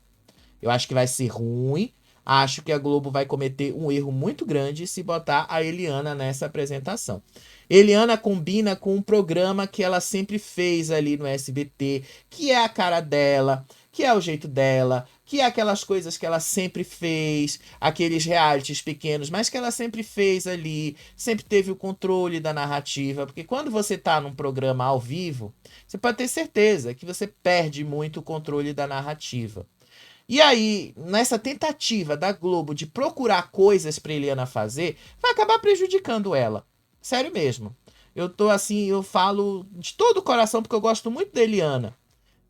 Eu acho que vai ser ruim. Acho que a Globo vai cometer um erro muito grande se botar a Eliana nessa apresentação. Eliana combina com um programa que ela sempre fez ali no SBT, que é a cara dela, que é o jeito dela, que é aquelas coisas que ela sempre fez, aqueles realities pequenos, mas que ela sempre fez ali, sempre teve o controle da narrativa, porque quando você tá num programa ao vivo, você pode ter certeza que você perde muito o controle da narrativa. E aí, nessa tentativa da Globo de procurar coisas pra Eliana fazer, vai acabar prejudicando ela. Sério mesmo. Eu tô assim, eu falo de todo o coração porque eu gosto muito da Eliana.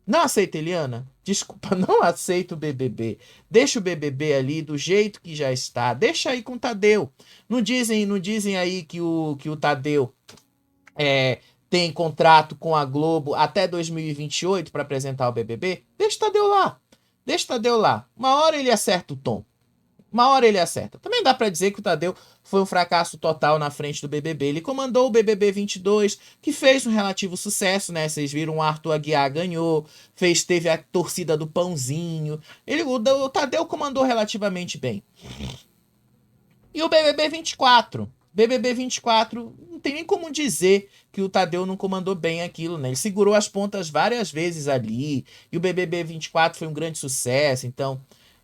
Não aceita Eliana? Desculpa, não aceito o BBB. Deixa o BBB ali do jeito que já está. Deixa aí com o Tadeu. Não dizem aí que o Tadeu tem contrato com a Globo até 2028 para apresentar o BBB? Deixa o Tadeu lá. Deixa o Tadeu lá. Uma hora ele acerta o tom. Uma hora ele acerta. Também dá pra dizer que o Tadeu foi um fracasso total na frente do BBB. Ele comandou o BBB 22, que fez um relativo sucesso, né? Vocês viram, o Arthur Aguiar ganhou, teve a torcida do Pãozinho. O Tadeu comandou relativamente bem. E o BBB 24? BBB 24, não tem nem como dizer que o Tadeu não comandou bem aquilo, né? Ele segurou as pontas várias vezes ali, e o BBB 24 foi um grande sucesso. Então,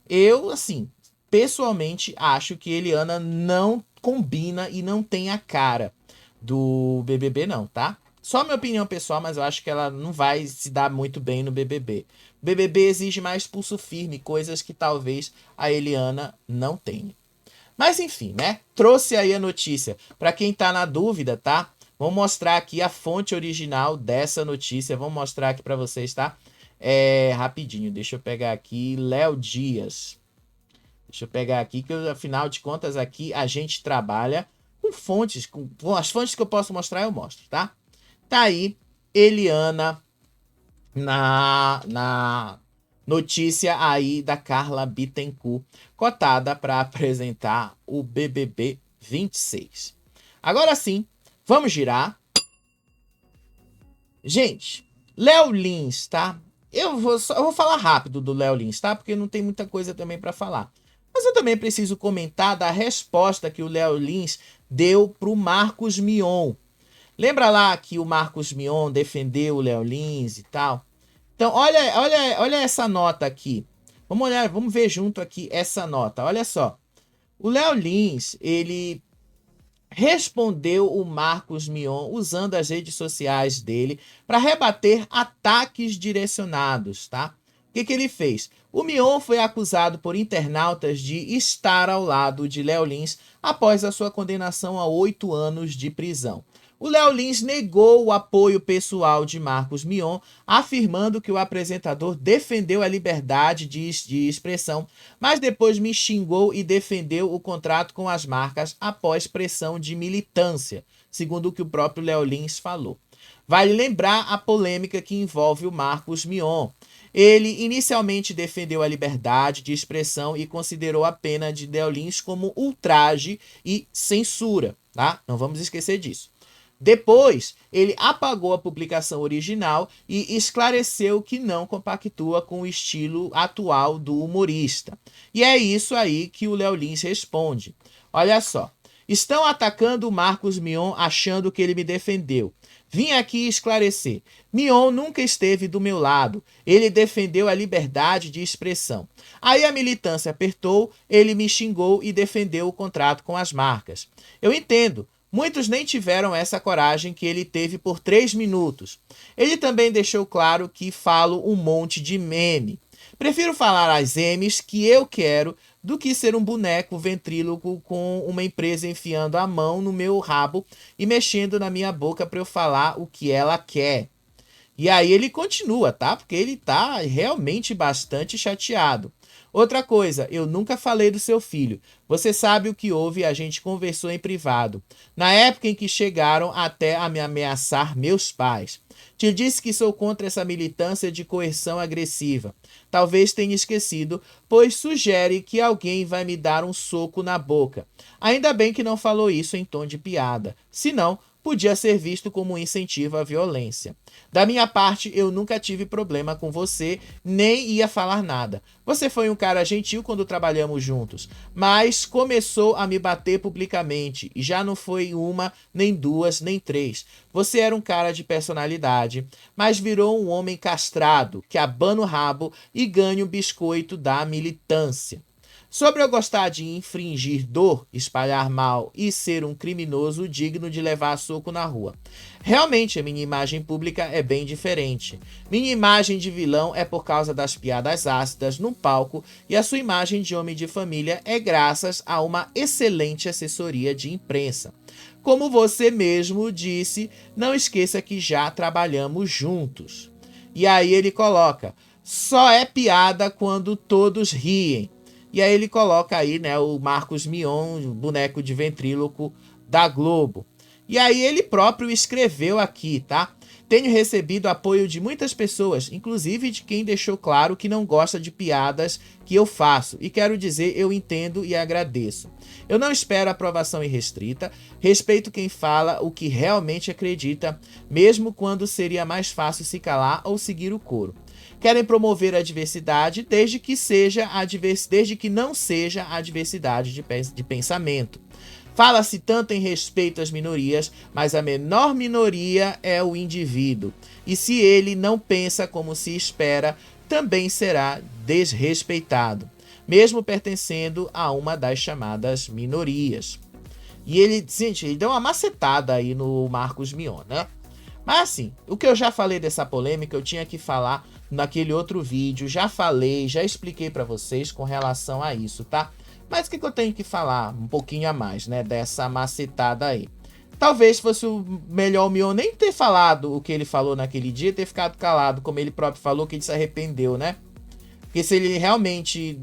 eu, assim, pessoalmente, acho que Eliana não combina e não tem a cara do BBB, não, tá? Só minha opinião pessoal, mas eu acho que ela não vai se dar muito bem no BBB. O BBB exige mais pulso firme, coisas que talvez a Eliana não tenha. Mas enfim, né? Trouxe aí a notícia. Para quem tá na dúvida, tá? Vou mostrar aqui a fonte original dessa notícia. Vou mostrar aqui para vocês, tá? Rapidinho, deixa eu pegar aqui. Léo Dias. Deixa eu pegar aqui, que afinal de contas aqui a gente trabalha com fontes, com as fontes que eu posso mostrar eu mostro, tá? Tá aí, Eliana na notícia aí da Carla Bittencourt, cotada para apresentar o BBB 26. Agora sim, vamos girar. Gente, Léo Lins, tá? Eu vou falar rápido do Léo Lins, tá? Porque não tem muita coisa também para falar. Mas eu também preciso comentar da resposta que o Léo Lins deu para o Marcos Mion. Lembra lá que o Marcos Mion defendeu o Léo Lins e tal? Então, olha essa nota aqui. Vamos ver junto aqui essa nota. Olha só. O Léo Lins, ele respondeu o Marcos Mion usando as redes sociais dele para rebater ataques direcionados, tá? O que ele fez? O Mion foi acusado por internautas de estar ao lado de Léo Lins após a sua condenação a 8 anos de prisão. O Léo Lins negou o apoio pessoal de Marcos Mion, afirmando que o apresentador defendeu a liberdade de expressão, mas depois me xingou e defendeu o contrato com as marcas após pressão de militância, segundo o que o próprio Léo Lins falou. Vale lembrar a polêmica que envolve o Marcos Mion. Ele inicialmente defendeu a liberdade de expressão e considerou a pena de Léo Lins como ultraje e censura, tá? Não vamos esquecer disso. Depois, ele apagou a publicação original e esclareceu que não compactua com o estilo atual do humorista. E é isso aí que o Léo Lins responde. Olha só. Estão atacando o Marcos Mion achando que ele me defendeu. Vim aqui esclarecer. Mion nunca esteve do meu lado. Ele defendeu a liberdade de expressão. Aí a militância apertou, ele me xingou e defendeu o contrato com as marcas. Eu entendo. Muitos nem tiveram essa coragem que ele teve por 3 minutos. Ele também deixou claro que falo um monte de meme. Prefiro falar as M's que eu quero do que ser um boneco ventríloco com uma empresa enfiando a mão no meu rabo e mexendo na minha boca para eu falar o que ela quer. E aí ele continua, tá? Porque ele tá realmente bastante chateado. Outra coisa, eu nunca falei do seu filho. Você sabe o que houve e a gente conversou em privado. Na época em que chegaram até a me ameaçar meus pais. Te disse que sou contra essa militância de coerção agressiva. Talvez tenha esquecido, pois sugere que alguém vai me dar um soco na boca. Ainda bem que não falou isso em tom de piada. Senão, podia ser visto como um incentivo à violência. Da minha parte, eu nunca tive problema com você, nem ia falar nada. Você foi um cara gentil quando trabalhamos juntos, mas começou a me bater publicamente, e já não foi uma, nem duas, nem 3. Você era um cara de personalidade, mas virou um homem castrado, que abana o rabo e ganha o biscoito da militância. Sobre eu gostar de infringir dor, espalhar mal e ser um criminoso digno de levar soco na rua. Realmente, a minha imagem pública é bem diferente. Minha imagem de vilão é por causa das piadas ácidas no palco e a sua imagem de homem de família é graças a uma excelente assessoria de imprensa. Como você mesmo disse, não esqueça que já trabalhamos juntos. E aí ele coloca, só é piada quando todos riem. E aí ele coloca aí, né, o Marcos Mion, boneco de ventríloco da Globo. E aí ele próprio escreveu aqui, tá? Tenho recebido apoio de muitas pessoas, inclusive de quem deixou claro que não gosta de piadas que eu faço. E quero dizer, eu entendo e agradeço. Eu não espero aprovação irrestrita, respeito quem fala o que realmente acredita, mesmo quando seria mais fácil se calar ou seguir o coro. Querem promover a diversidade desde que não seja a diversidade de pensamento. Fala-se tanto em respeito às minorias, mas a menor minoria é o indivíduo. E se ele não pensa como se espera, também será desrespeitado, mesmo pertencendo a uma das chamadas minorias. E ele, gente, ele deu uma macetada aí no Marcos Mion, né? Mas assim, o que eu já falei dessa polêmica, eu tinha que falar naquele outro vídeo, já falei, já expliquei pra vocês com relação a isso, tá? Mas o que eu tenho que falar um pouquinho a mais, né, dessa macetada aí? Talvez fosse melhor o Mion nem ter falado o que ele falou naquele dia, ter ficado calado, como ele próprio falou, que ele se arrependeu, né? Porque se ele realmente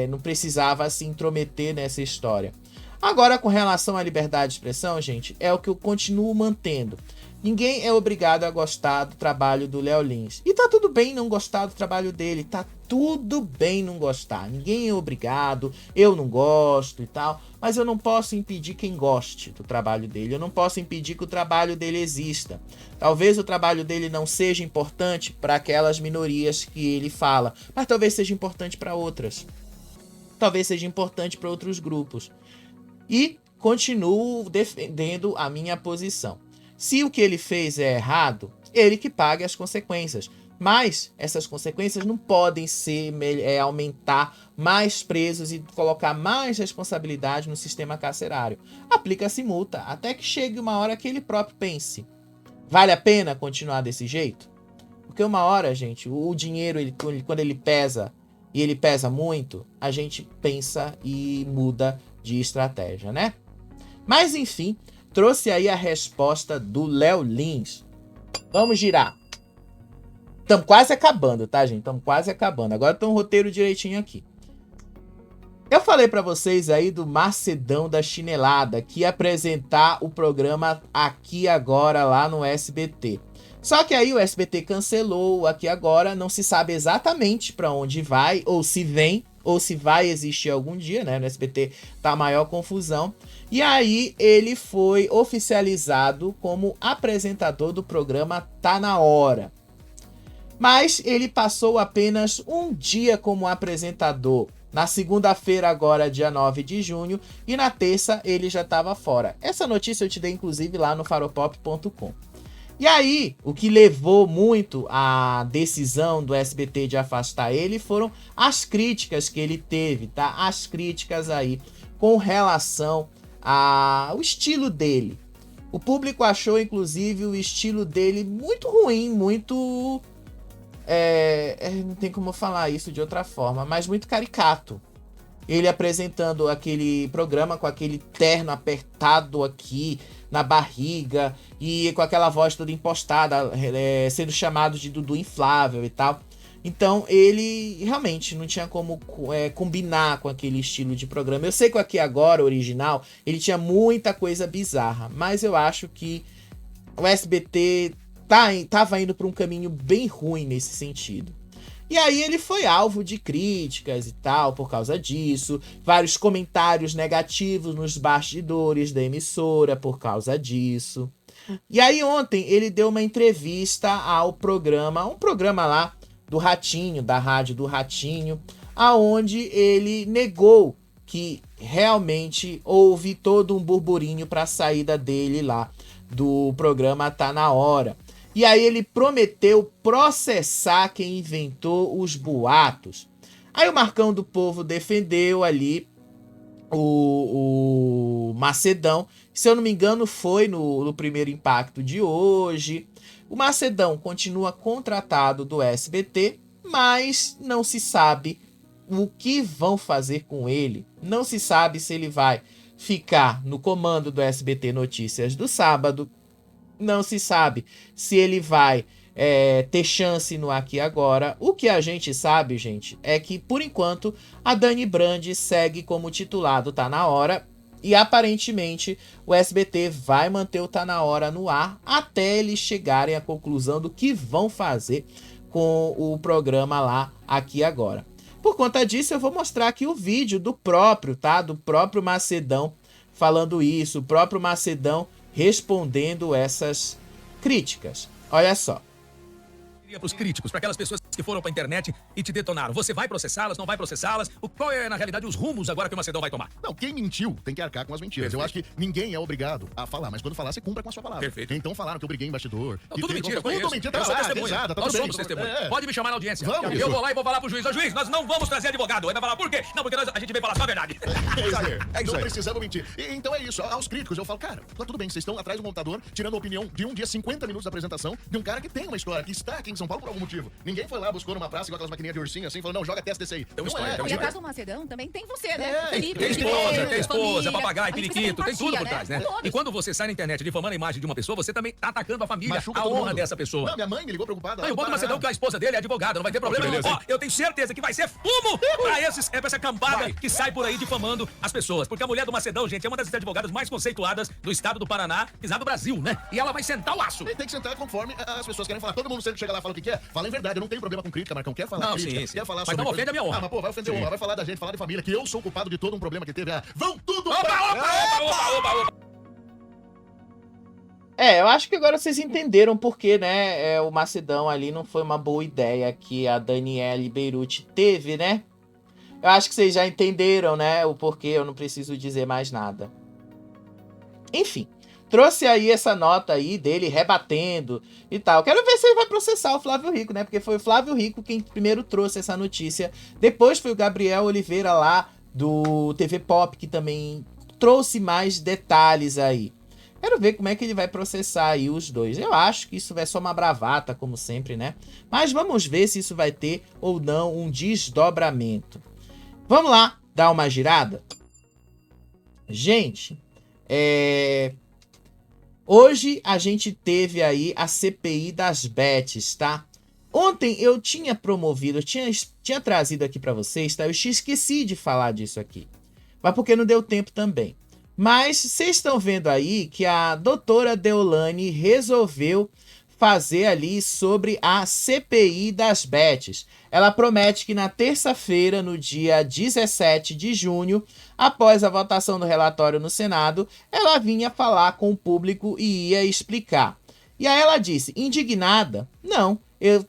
não precisava se intrometer nessa história. Agora, com relação à liberdade de expressão, gente, é o que eu continuo mantendo. Ninguém é obrigado a gostar do trabalho do Léo Lins. E tá tudo bem não gostar do trabalho dele. Tá tudo bem não gostar. Ninguém é obrigado. Eu não gosto e tal. Mas eu não posso impedir quem goste do trabalho dele. Eu não posso impedir que o trabalho dele exista. Talvez o trabalho dele não seja importante para aquelas minorias que ele fala. Mas talvez seja importante para outras. talvez seja importante para outros grupos. E continuo defendendo a minha posição. Se o que ele fez é errado, ele que pague as consequências. Mas essas consequências não podem ser aumentar mais presos e colocar mais responsabilidade no sistema carcerário. Aplica-se multa até que chegue uma hora que ele próprio pense: vale a pena continuar desse jeito? Porque uma hora, gente, o dinheiro, quando ele pesa, e ele pesa muito, a gente pensa e muda de estratégia, né? Mas enfim, trouxe aí a resposta do Léo Lins. Vamos girar. Estamos quase acabando, tá, gente? Estamos quase acabando. Agora tem um roteiro direitinho aqui. Eu falei pra vocês aí do Macedão da Chinelada, que ia apresentar o programa Aqui Agora lá no SBT. Só que aí o SBT cancelou o Aqui Agora, não se sabe exatamente pra onde vai, ou se vem, ou se vai existir algum dia, né? No SBT tá a maior confusão. E aí ele foi oficializado como apresentador do programa Tá Na Hora. Mas ele passou apenas um dia como apresentador. Na segunda-feira, agora, dia 9 de junho, e na terça ele já estava fora. Essa notícia eu te dei, inclusive, lá no faropop.com. E aí, o que levou muito à decisão do SBT de afastar ele foram as críticas que ele teve, tá? As críticas aí com relação ao estilo dele. O público achou, inclusive, o estilo dele muito ruim, muito... não tem como falar isso de outra forma, mas muito caricato. Ele apresentando aquele programa com aquele terno apertado aqui na barriga e com aquela voz toda impostada, sendo chamado de Dudu Inflável e tal. Então ele realmente não tinha como combinar com aquele estilo de programa. Eu sei que o Aqui Agora, original, ele tinha muita coisa bizarra, mas eu acho que o SBT tava indo para um caminho bem ruim nesse sentido. E aí ele foi alvo de críticas e tal por causa disso, vários comentários negativos nos bastidores da emissora por causa disso. E aí ontem ele deu uma entrevista ao programa, um programa lá do Ratinho, da rádio do Ratinho, aonde ele negou que realmente houve todo um burburinho para a saída dele lá do programa Tá Na Hora. E aí ele prometeu processar quem inventou os boatos. Aí o Marcão do Povo defendeu ali o Macedão. Se eu não me engano, foi no primeiro impacto de hoje. O Macedão continua contratado do SBT, mas não se sabe o que vão fazer com ele. Não se sabe se ele vai ficar no comando do SBT Notícias do sábado. Não se sabe se ele vai ter chance no Aqui Agora. O que a gente sabe, gente, é que, por enquanto, a Dani Brandi segue como titular do Tá Na Hora. E, aparentemente, o SBT vai manter o Tá Na Hora no ar até eles chegarem à conclusão do que vão fazer com o programa lá Aqui Agora. Por conta disso, eu vou mostrar aqui o vídeo do próprio Macedão falando isso, o próprio Macedão respondendo essas críticas. Olha só. Para os críticos, para aquelas pessoas que foram para a internet e te detonaram. Você vai processá-las, não vai processá-las? Qual é, na realidade, os rumos agora que o Macedão vai tomar? Não, quem mentiu tem que arcar com as mentiras. Perfeito. Eu acho que ninguém é obrigado a falar, mas quando falar, você cumpra com a sua palavra. Perfeito. Então falaram que eu briguei em bastidor. Não, tudo mentira, Tudo mentira, tá eu sou lá, testemunha. exato, tá Nós tudo somos bem. testemunha. Pode me chamar na audiência. Vamos. Eu vou lá e vou falar pro juiz. Ó, juiz, nós não vamos trazer advogado. Ele vai falar por quê? Não, porque a gente veio falar só a verdade. É isso aí. É isso Não aí. precisamos mentir. Então é isso. Aos críticos, eu falo, cara, tá tudo bem, vocês estão atrás do computador, tirando a opinião de um dia, 50 minutos da apresentação, de um cara que tem uma história, que está aqui em São Paulo por algum motivo. Ninguém foi lá, buscou numa praça igual aquelas maquininhas de ursinho assim, falou, não, joga teste desse aí. Tem uma Não história, é. tem uma E a história. casa do Macedão também tem você, né? É, Felipe, Tem Felipe, esposa, família. papagaio, A gente periquito, tem tudo por empatia, trás, né? Todos. E quando você sai na internet difamando a imagem de uma pessoa, você também tá atacando a família, Machuca a todo honra mundo. dessa pessoa. Não, minha mãe me ligou preocupada. Não, e o bom do Macedão é que a esposa dele é advogada, não vai ter problema nenhum. beleza, Ó, eu tenho certeza que vai ser fumo pra essa cambada que sai por aí difamando as pessoas. Porque a mulher do Macedão, gente, é uma das advogadas mais conceituadas do estado do Paraná, do Brasil, né? E ela vai sentar o aço. Tem que sentar conforme as pessoas querem falar. Todo mundo sempre chega lá e fala o que quer. Fala em verdade, eu não tenho problema com crítica, Marcão. Quer falar Não, crítica, sim. quer falar Mas sobre... não ofende a minha honra. Ah, mas pô, vai ofender a honra, vai falar da gente, falar de família, que eu sou culpado de todo um problema que teve. Vão tudo Opa, opa. Eu acho que agora vocês entenderam porque, né, o Macedão ali não foi uma boa ideia que a Daniele Beirute teve, né? Eu acho que vocês já entenderam, né? O porquê, eu não preciso dizer mais nada. Enfim, trouxe aí essa nota aí dele rebatendo e tal. Quero ver se ele vai processar o Flávio Rico, né? Porque foi o Flávio Rico quem primeiro trouxe essa notícia. Depois foi o Gabriel Oliveira lá do TV Pop, que também trouxe mais detalhes aí. Quero ver como é que ele vai processar aí os dois. Eu acho que isso vai ser uma bravata, como sempre, né? Mas vamos ver se isso vai ter ou não um desdobramento. Vamos lá, dar uma girada? Gente, hoje a gente teve aí a CPI das bets, tá? Ontem eu tinha promovido, eu tinha trazido aqui pra vocês, tá? Eu esqueci de falar disso aqui. Mas porque não deu tempo também. Mas vocês estão vendo aí que a doutora Deolane resolveu fazer ali sobre a CPI das bets. Ela promete que na terça-feira, no dia 17 de junho, após a votação do relatório no Senado, ela vinha falar com o público e ia explicar. E aí ela disse, indignada, não,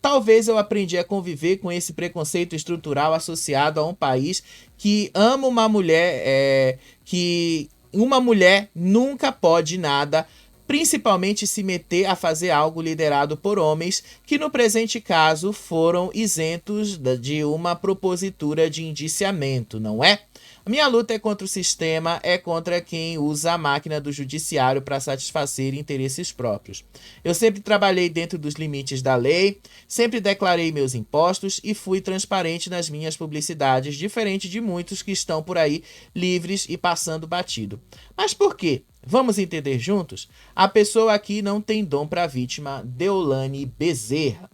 talvez eu aprendi a conviver com esse preconceito estrutural associado a um país que ama uma mulher, que uma mulher nunca pode nada, principalmente se meter a fazer algo liderado por homens que no presente caso foram isentos de uma propositura de indiciamento, não é? A minha luta é contra o sistema, é contra quem usa a máquina do judiciário para satisfazer interesses próprios. Eu sempre trabalhei dentro dos limites da lei, sempre declarei meus impostos e fui transparente nas minhas publicidades, diferente de muitos que estão por aí livres e passando batido. Mas por quê? Vamos entender juntos? A pessoa aqui não tem dom para vítima, Deolane Bezerra.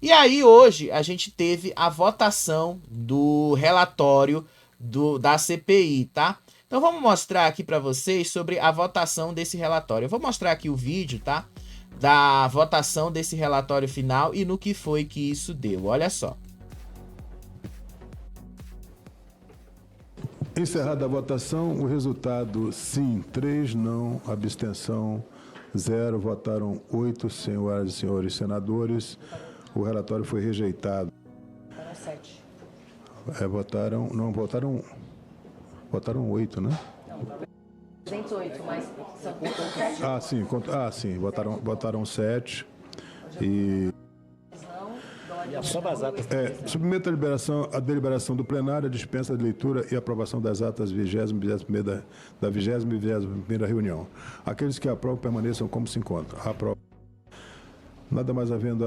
E aí hoje a gente teve a votação do relatório da CPI, tá? Então vamos mostrar aqui para vocês sobre a votação desse relatório. Eu vou mostrar aqui o vídeo, tá? Da votação desse relatório final e no que foi que isso deu. Olha só. Encerrada a votação, o resultado sim, 3, não, abstenção 0, votaram 8 senhoras e senhores senadores. O relatório foi rejeitado. Votaram 7. Votaram 8, né? Não, 208, mas são 7. Votaram 7. E submete a deliberação do plenário, a dispensa de leitura e aprovação das atas da 20ª e 21ª reunião. Aqueles que aprovam permaneçam como se encontram. Nada mais havendo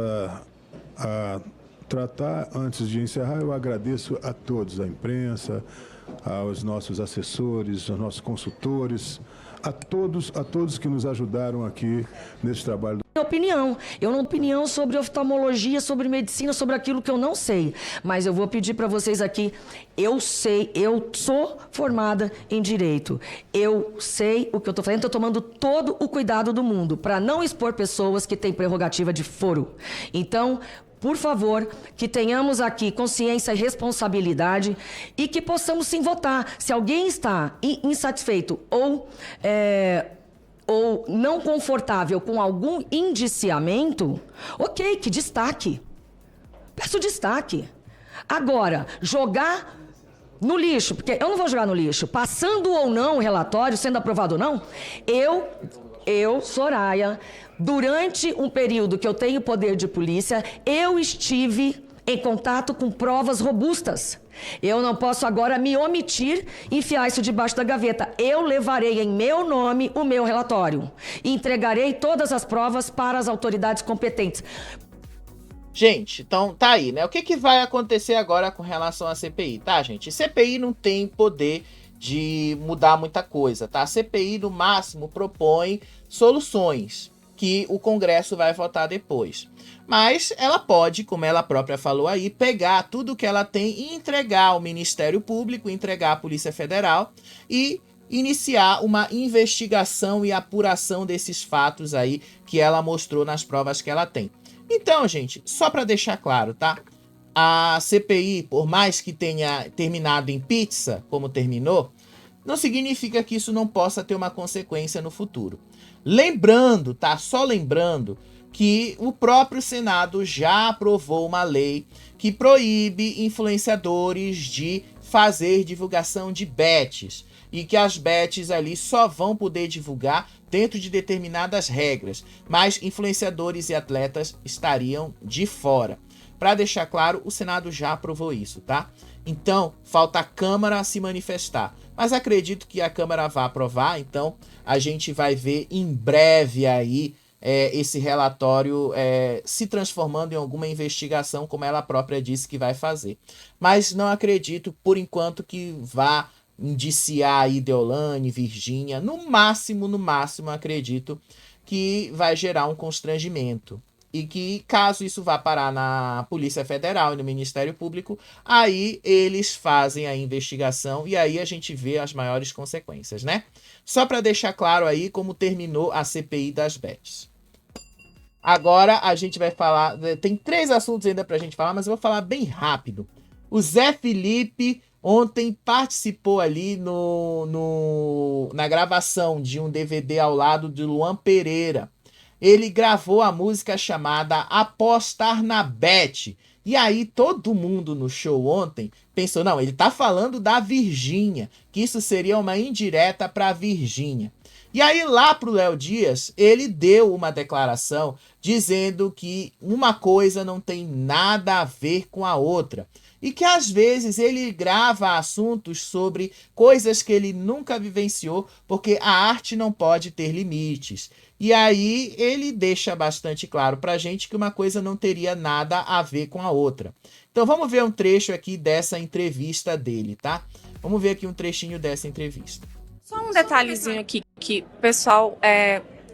a tratar, antes de encerrar, eu agradeço a todos, à imprensa, aos nossos assessores, aos nossos consultores, a todos que nos ajudaram aqui nesse trabalho. Opinião. Eu não tenho opinião sobre oftalmologia, sobre medicina, sobre aquilo que eu não sei. Mas eu vou pedir para vocês aqui, eu sou formada em direito. Eu sei o que eu estou fazendo, estou tomando todo o cuidado do mundo para não expor pessoas que têm prerrogativa de foro. Então, por favor, que tenhamos aqui consciência e responsabilidade e que possamos sim votar. Se alguém está insatisfeito ou não confortável com algum indiciamento, ok, que destaque. Peço destaque. Agora, jogar no lixo, porque eu não vou jogar no lixo, passando ou não o relatório, sendo aprovado ou não, eu, Soraya, durante um período que eu tenho poder de polícia, eu estive em contato com provas robustas. Eu não posso agora me omitir e enfiar isso debaixo da gaveta. Eu levarei em meu nome o meu relatório e entregarei todas as provas para as autoridades competentes. Gente, então tá aí, né? O que vai acontecer agora com relação à CPI, tá, gente? CPI não tem poder de mudar muita coisa, tá? A CPI, no máximo, propõe soluções que o Congresso vai votar depois. Mas ela pode, como ela própria falou aí, pegar tudo que ela tem e entregar ao Ministério Público, entregar à Polícia Federal e iniciar uma investigação e apuração desses fatos aí que ela mostrou nas provas que ela tem. Então, gente, só para deixar claro, tá? A CPI, por mais que tenha terminado em pizza, como terminou, não significa que isso não possa ter uma consequência no futuro. Lembrando, tá? Só lembrando que o próprio Senado já aprovou uma lei que proíbe influenciadores de fazer divulgação de bets e que as bets ali só vão poder divulgar dentro de determinadas regras, mas influenciadores e atletas estariam de fora. Para deixar claro, o Senado já aprovou isso, tá? Então, falta a Câmara se manifestar. Mas acredito que a Câmara vai aprovar, então a gente vai ver em breve aí esse relatório se transformando em alguma investigação, como ela própria disse que vai fazer. Mas não acredito, por enquanto, que vá indiciar aí Deolane, Virgínia. No máximo, acredito que vai gerar um constrangimento. E que, caso isso vá parar na Polícia Federal e no Ministério Público, aí eles fazem a investigação e aí a gente vê as maiores consequências, né? Só para deixar claro aí como terminou a CPI das bets. Agora a gente vai falar... Tem 3 assuntos ainda pra gente falar, mas eu vou falar bem rápido. O Zé Felipe ontem participou ali na gravação de um DVD ao lado de Luan Pereira. Ele gravou a música chamada Apostar na Bet. E aí todo mundo no show ontem pensou, não, ele tá falando da Virgínia, que isso seria uma indireta pra Virgínia. E aí lá pro Léo Dias, ele deu uma declaração dizendo que uma coisa não tem nada a ver com a outra. E que às vezes ele grava assuntos sobre coisas que ele nunca vivenciou, porque a arte não pode ter limites. E aí ele deixa bastante claro pra gente que uma coisa não teria nada a ver com a outra. Então vamos ver um trecho aqui dessa entrevista dele, tá? Vamos ver aqui um trechinho dessa entrevista. Só um detalhezinho aqui, que o pessoal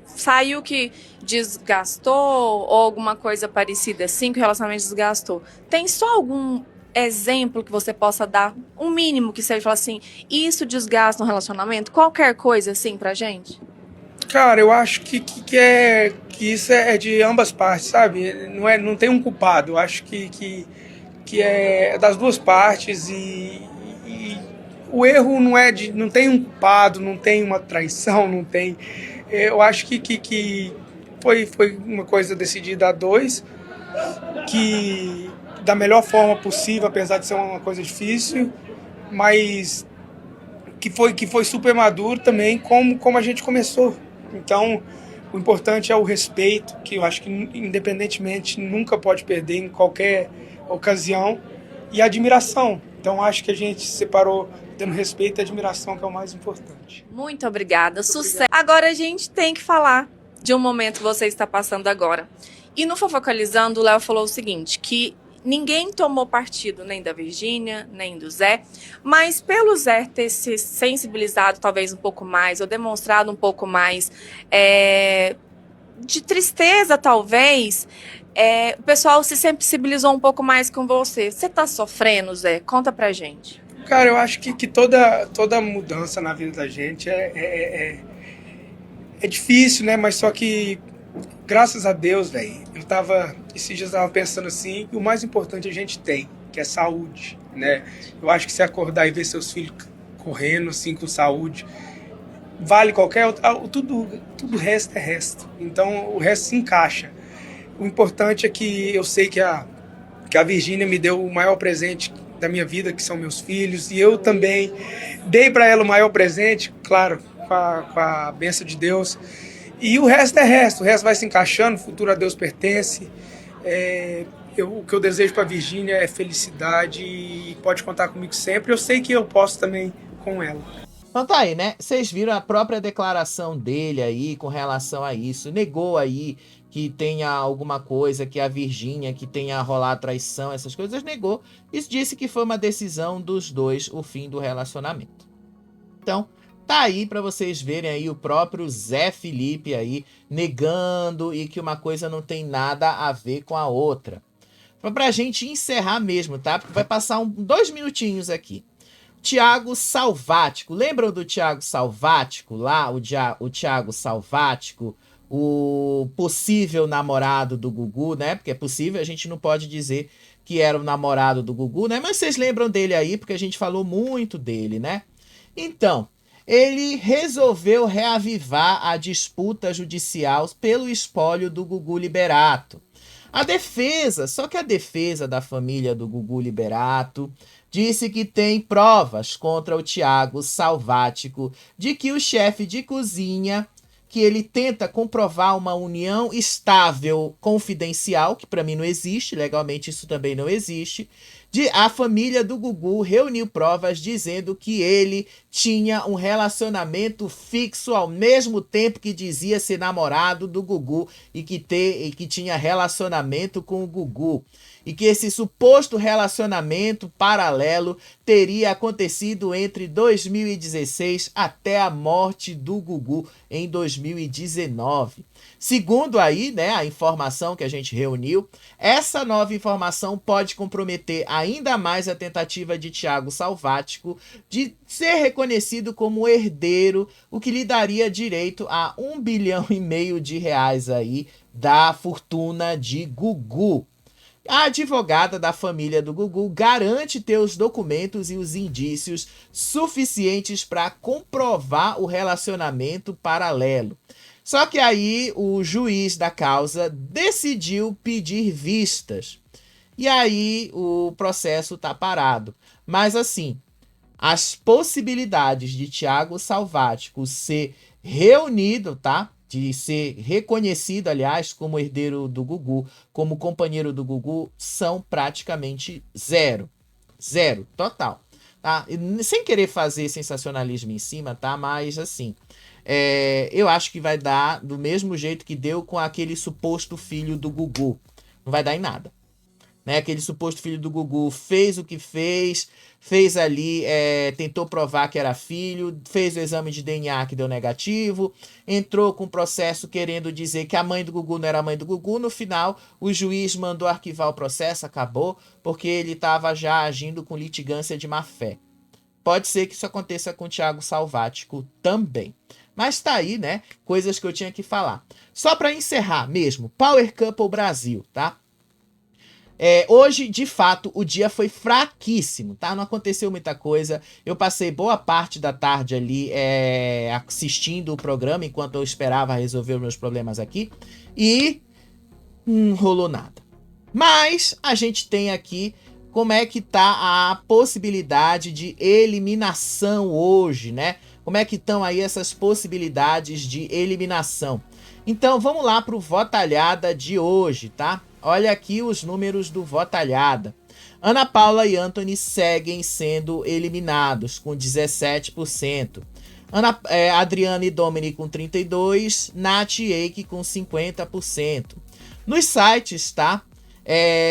saiu que desgastou ou alguma coisa parecida assim, que o relacionamento desgastou. Tem só algum exemplo que você possa dar, um mínimo que seja, falar assim, isso desgasta um relacionamento? Qualquer coisa assim pra gente? Cara, eu acho que isso é de ambas partes, sabe? Não tem um culpado. Eu acho que é das duas partes e o erro não tem um culpado, não tem uma traição, não tem... Eu acho que foi uma coisa decidida a 2, que da melhor forma possível, apesar de ser uma coisa difícil, mas que foi super maduro também, como a gente começou. Então, o importante é o respeito, que eu acho que independentemente nunca pode perder em qualquer ocasião, e a admiração. Então, acho que a gente se separou tendo respeito e admiração, que é o mais importante. Muito obrigada, sucesso. Agora a gente tem que falar de um momento que você está passando agora. E no Fofocalizando, o Léo falou o seguinte, que ninguém tomou partido, nem da Virgínia, nem do Zé, mas pelo Zé ter se sensibilizado talvez um pouco mais, ou demonstrado um pouco mais de tristeza, talvez, o pessoal se sensibilizou um pouco mais com você. Você tá sofrendo, Zé? Conta pra gente. Cara, eu acho que toda mudança na vida da gente é difícil, né? Mas só que, graças a Deus, velho, esses dias eu tava pensando assim, e o mais importante a gente tem, que é saúde, né? Eu acho que se acordar e ver seus filhos correndo assim com saúde, vale qualquer outro, tudo resto é resto. Então o resto se encaixa. O importante é que eu sei que a Virgínia me deu o maior presente da minha vida, que são meus filhos, e eu também dei para ela o maior presente, claro, com a bênção de Deus. E o resto é resto, o resto vai se encaixando, o futuro a Deus pertence. O que eu desejo para a Virgínia é felicidade e pode contar comigo sempre. Eu sei que eu posso também com ela. Então tá aí, né? Vocês viram a própria declaração dele aí com relação a isso. Negou aí que tenha alguma coisa, que a Virgínia, que tenha rolado traição, essas coisas, negou. E disse que foi uma decisão dos dois o fim do relacionamento. Então, tá aí para vocês verem aí o próprio Zé Felipe aí negando e que uma coisa não tem nada a ver com a outra. Pra gente encerrar mesmo, tá? Porque vai passar 2 minutinhos aqui. Thiago Salvático. Lembram do Thiago Salvático lá? O Thiago Salvático, o possível namorado do Gugu, né? Porque é possível, a gente não pode dizer que era o namorado do Gugu, né? Mas vocês lembram dele aí, porque a gente falou muito dele, né? Então, ele resolveu reavivar a disputa judicial pelo espólio do Gugu Liberato. Só que a defesa da família do Gugu Liberato disse que tem provas contra o Thiago Salvático de que o chefe de cozinha, que ele tenta comprovar uma união estável confidencial, que para mim não existe, legalmente isso também não existe, a família do Gugu reuniu provas dizendo que ele tinha um relacionamento fixo ao mesmo tempo que dizia ser namorado do Gugu e que tinha relacionamento com o Gugu. E que esse suposto relacionamento paralelo teria acontecido entre 2016 até a morte do Gugu em 2019. Segundo aí, né, a informação que a gente reuniu, essa nova informação pode comprometer ainda mais a tentativa de Thiago Salvático de ser reconhecido como herdeiro, o que lhe daria direito a 1,5 bilhão de reais aí da fortuna de Gugu. A advogada da família do Gugu garante ter os documentos e os indícios suficientes para comprovar o relacionamento paralelo. Só que aí o juiz da causa decidiu pedir vistas. E aí o processo tá parado. Mas assim, as possibilidades de Thiago Salvático ser reunido, tá? De ser reconhecido, aliás, como herdeiro do Gugu, como companheiro do Gugu, são praticamente zero. Zero, total. Tá? Sem querer fazer sensacionalismo em cima, tá? Mas assim, eu acho que vai dar do mesmo jeito que deu com aquele suposto filho do Gugu. Não vai dar em nada. Né? Aquele suposto filho do Gugu fez o que fez ali, tentou provar que era filho, fez o exame de DNA que deu negativo, entrou com processo querendo dizer que a mãe do Gugu não era a mãe do Gugu. No final, o juiz mandou arquivar o processo, acabou, porque ele estava já agindo com litigância de má fé. Pode ser que isso aconteça com o Thiago Salvático também. Mas tá aí, né? Coisas que eu tinha que falar. Só para encerrar mesmo, Power Couple Brasil, tá? Hoje, de fato, o dia foi fraquíssimo, tá? Não aconteceu muita coisa. Eu passei boa parte da tarde ali assistindo o programa enquanto eu esperava resolver os meus problemas aqui. E não rolou nada. Mas a gente tem aqui como é que tá a possibilidade de eliminação hoje, né? Como é que estão aí essas possibilidades de eliminação? Então vamos lá pro Votalhada de hoje, tá? Olha aqui os números do Votalhada. Ana Paula e Anthony seguem sendo eliminados com 17%. Adriana e Dominic com 32%. Nath e Eike com 50%. Nos sites, tá?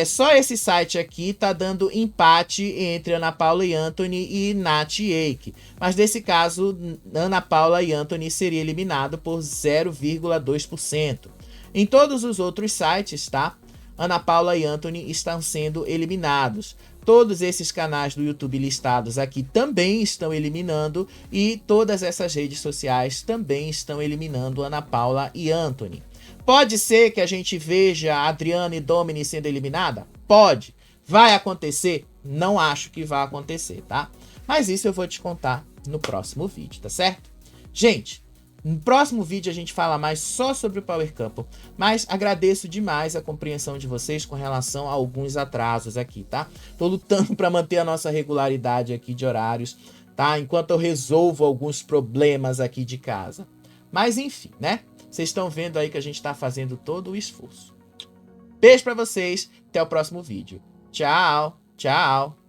Só esse site aqui tá dando empate entre Ana Paula e Anthony e Nath e Eike. Mas nesse caso, Ana Paula e Anthony seria eliminado por 0,2%. Em todos os outros sites, tá? Ana Paula e Anthony estão sendo eliminados. Todos esses canais do YouTube listados aqui também estão eliminando. E todas essas redes sociais também estão eliminando Ana Paula e Anthony. Pode ser que a gente veja a Adriana e Domini sendo eliminada? Pode. Vai acontecer? Não acho que vai acontecer, tá? Mas isso eu vou te contar no próximo vídeo, tá certo? Gente, no próximo vídeo a gente fala mais só sobre o Power Couple, mas agradeço demais a compreensão de vocês com relação a alguns atrasos aqui, tá? Tô lutando para manter a nossa regularidade aqui de horários, tá? Enquanto eu resolvo alguns problemas aqui de casa. Mas enfim, né? Vocês estão vendo aí que a gente está fazendo todo o esforço. Beijo para vocês, até o próximo vídeo. Tchau, tchau.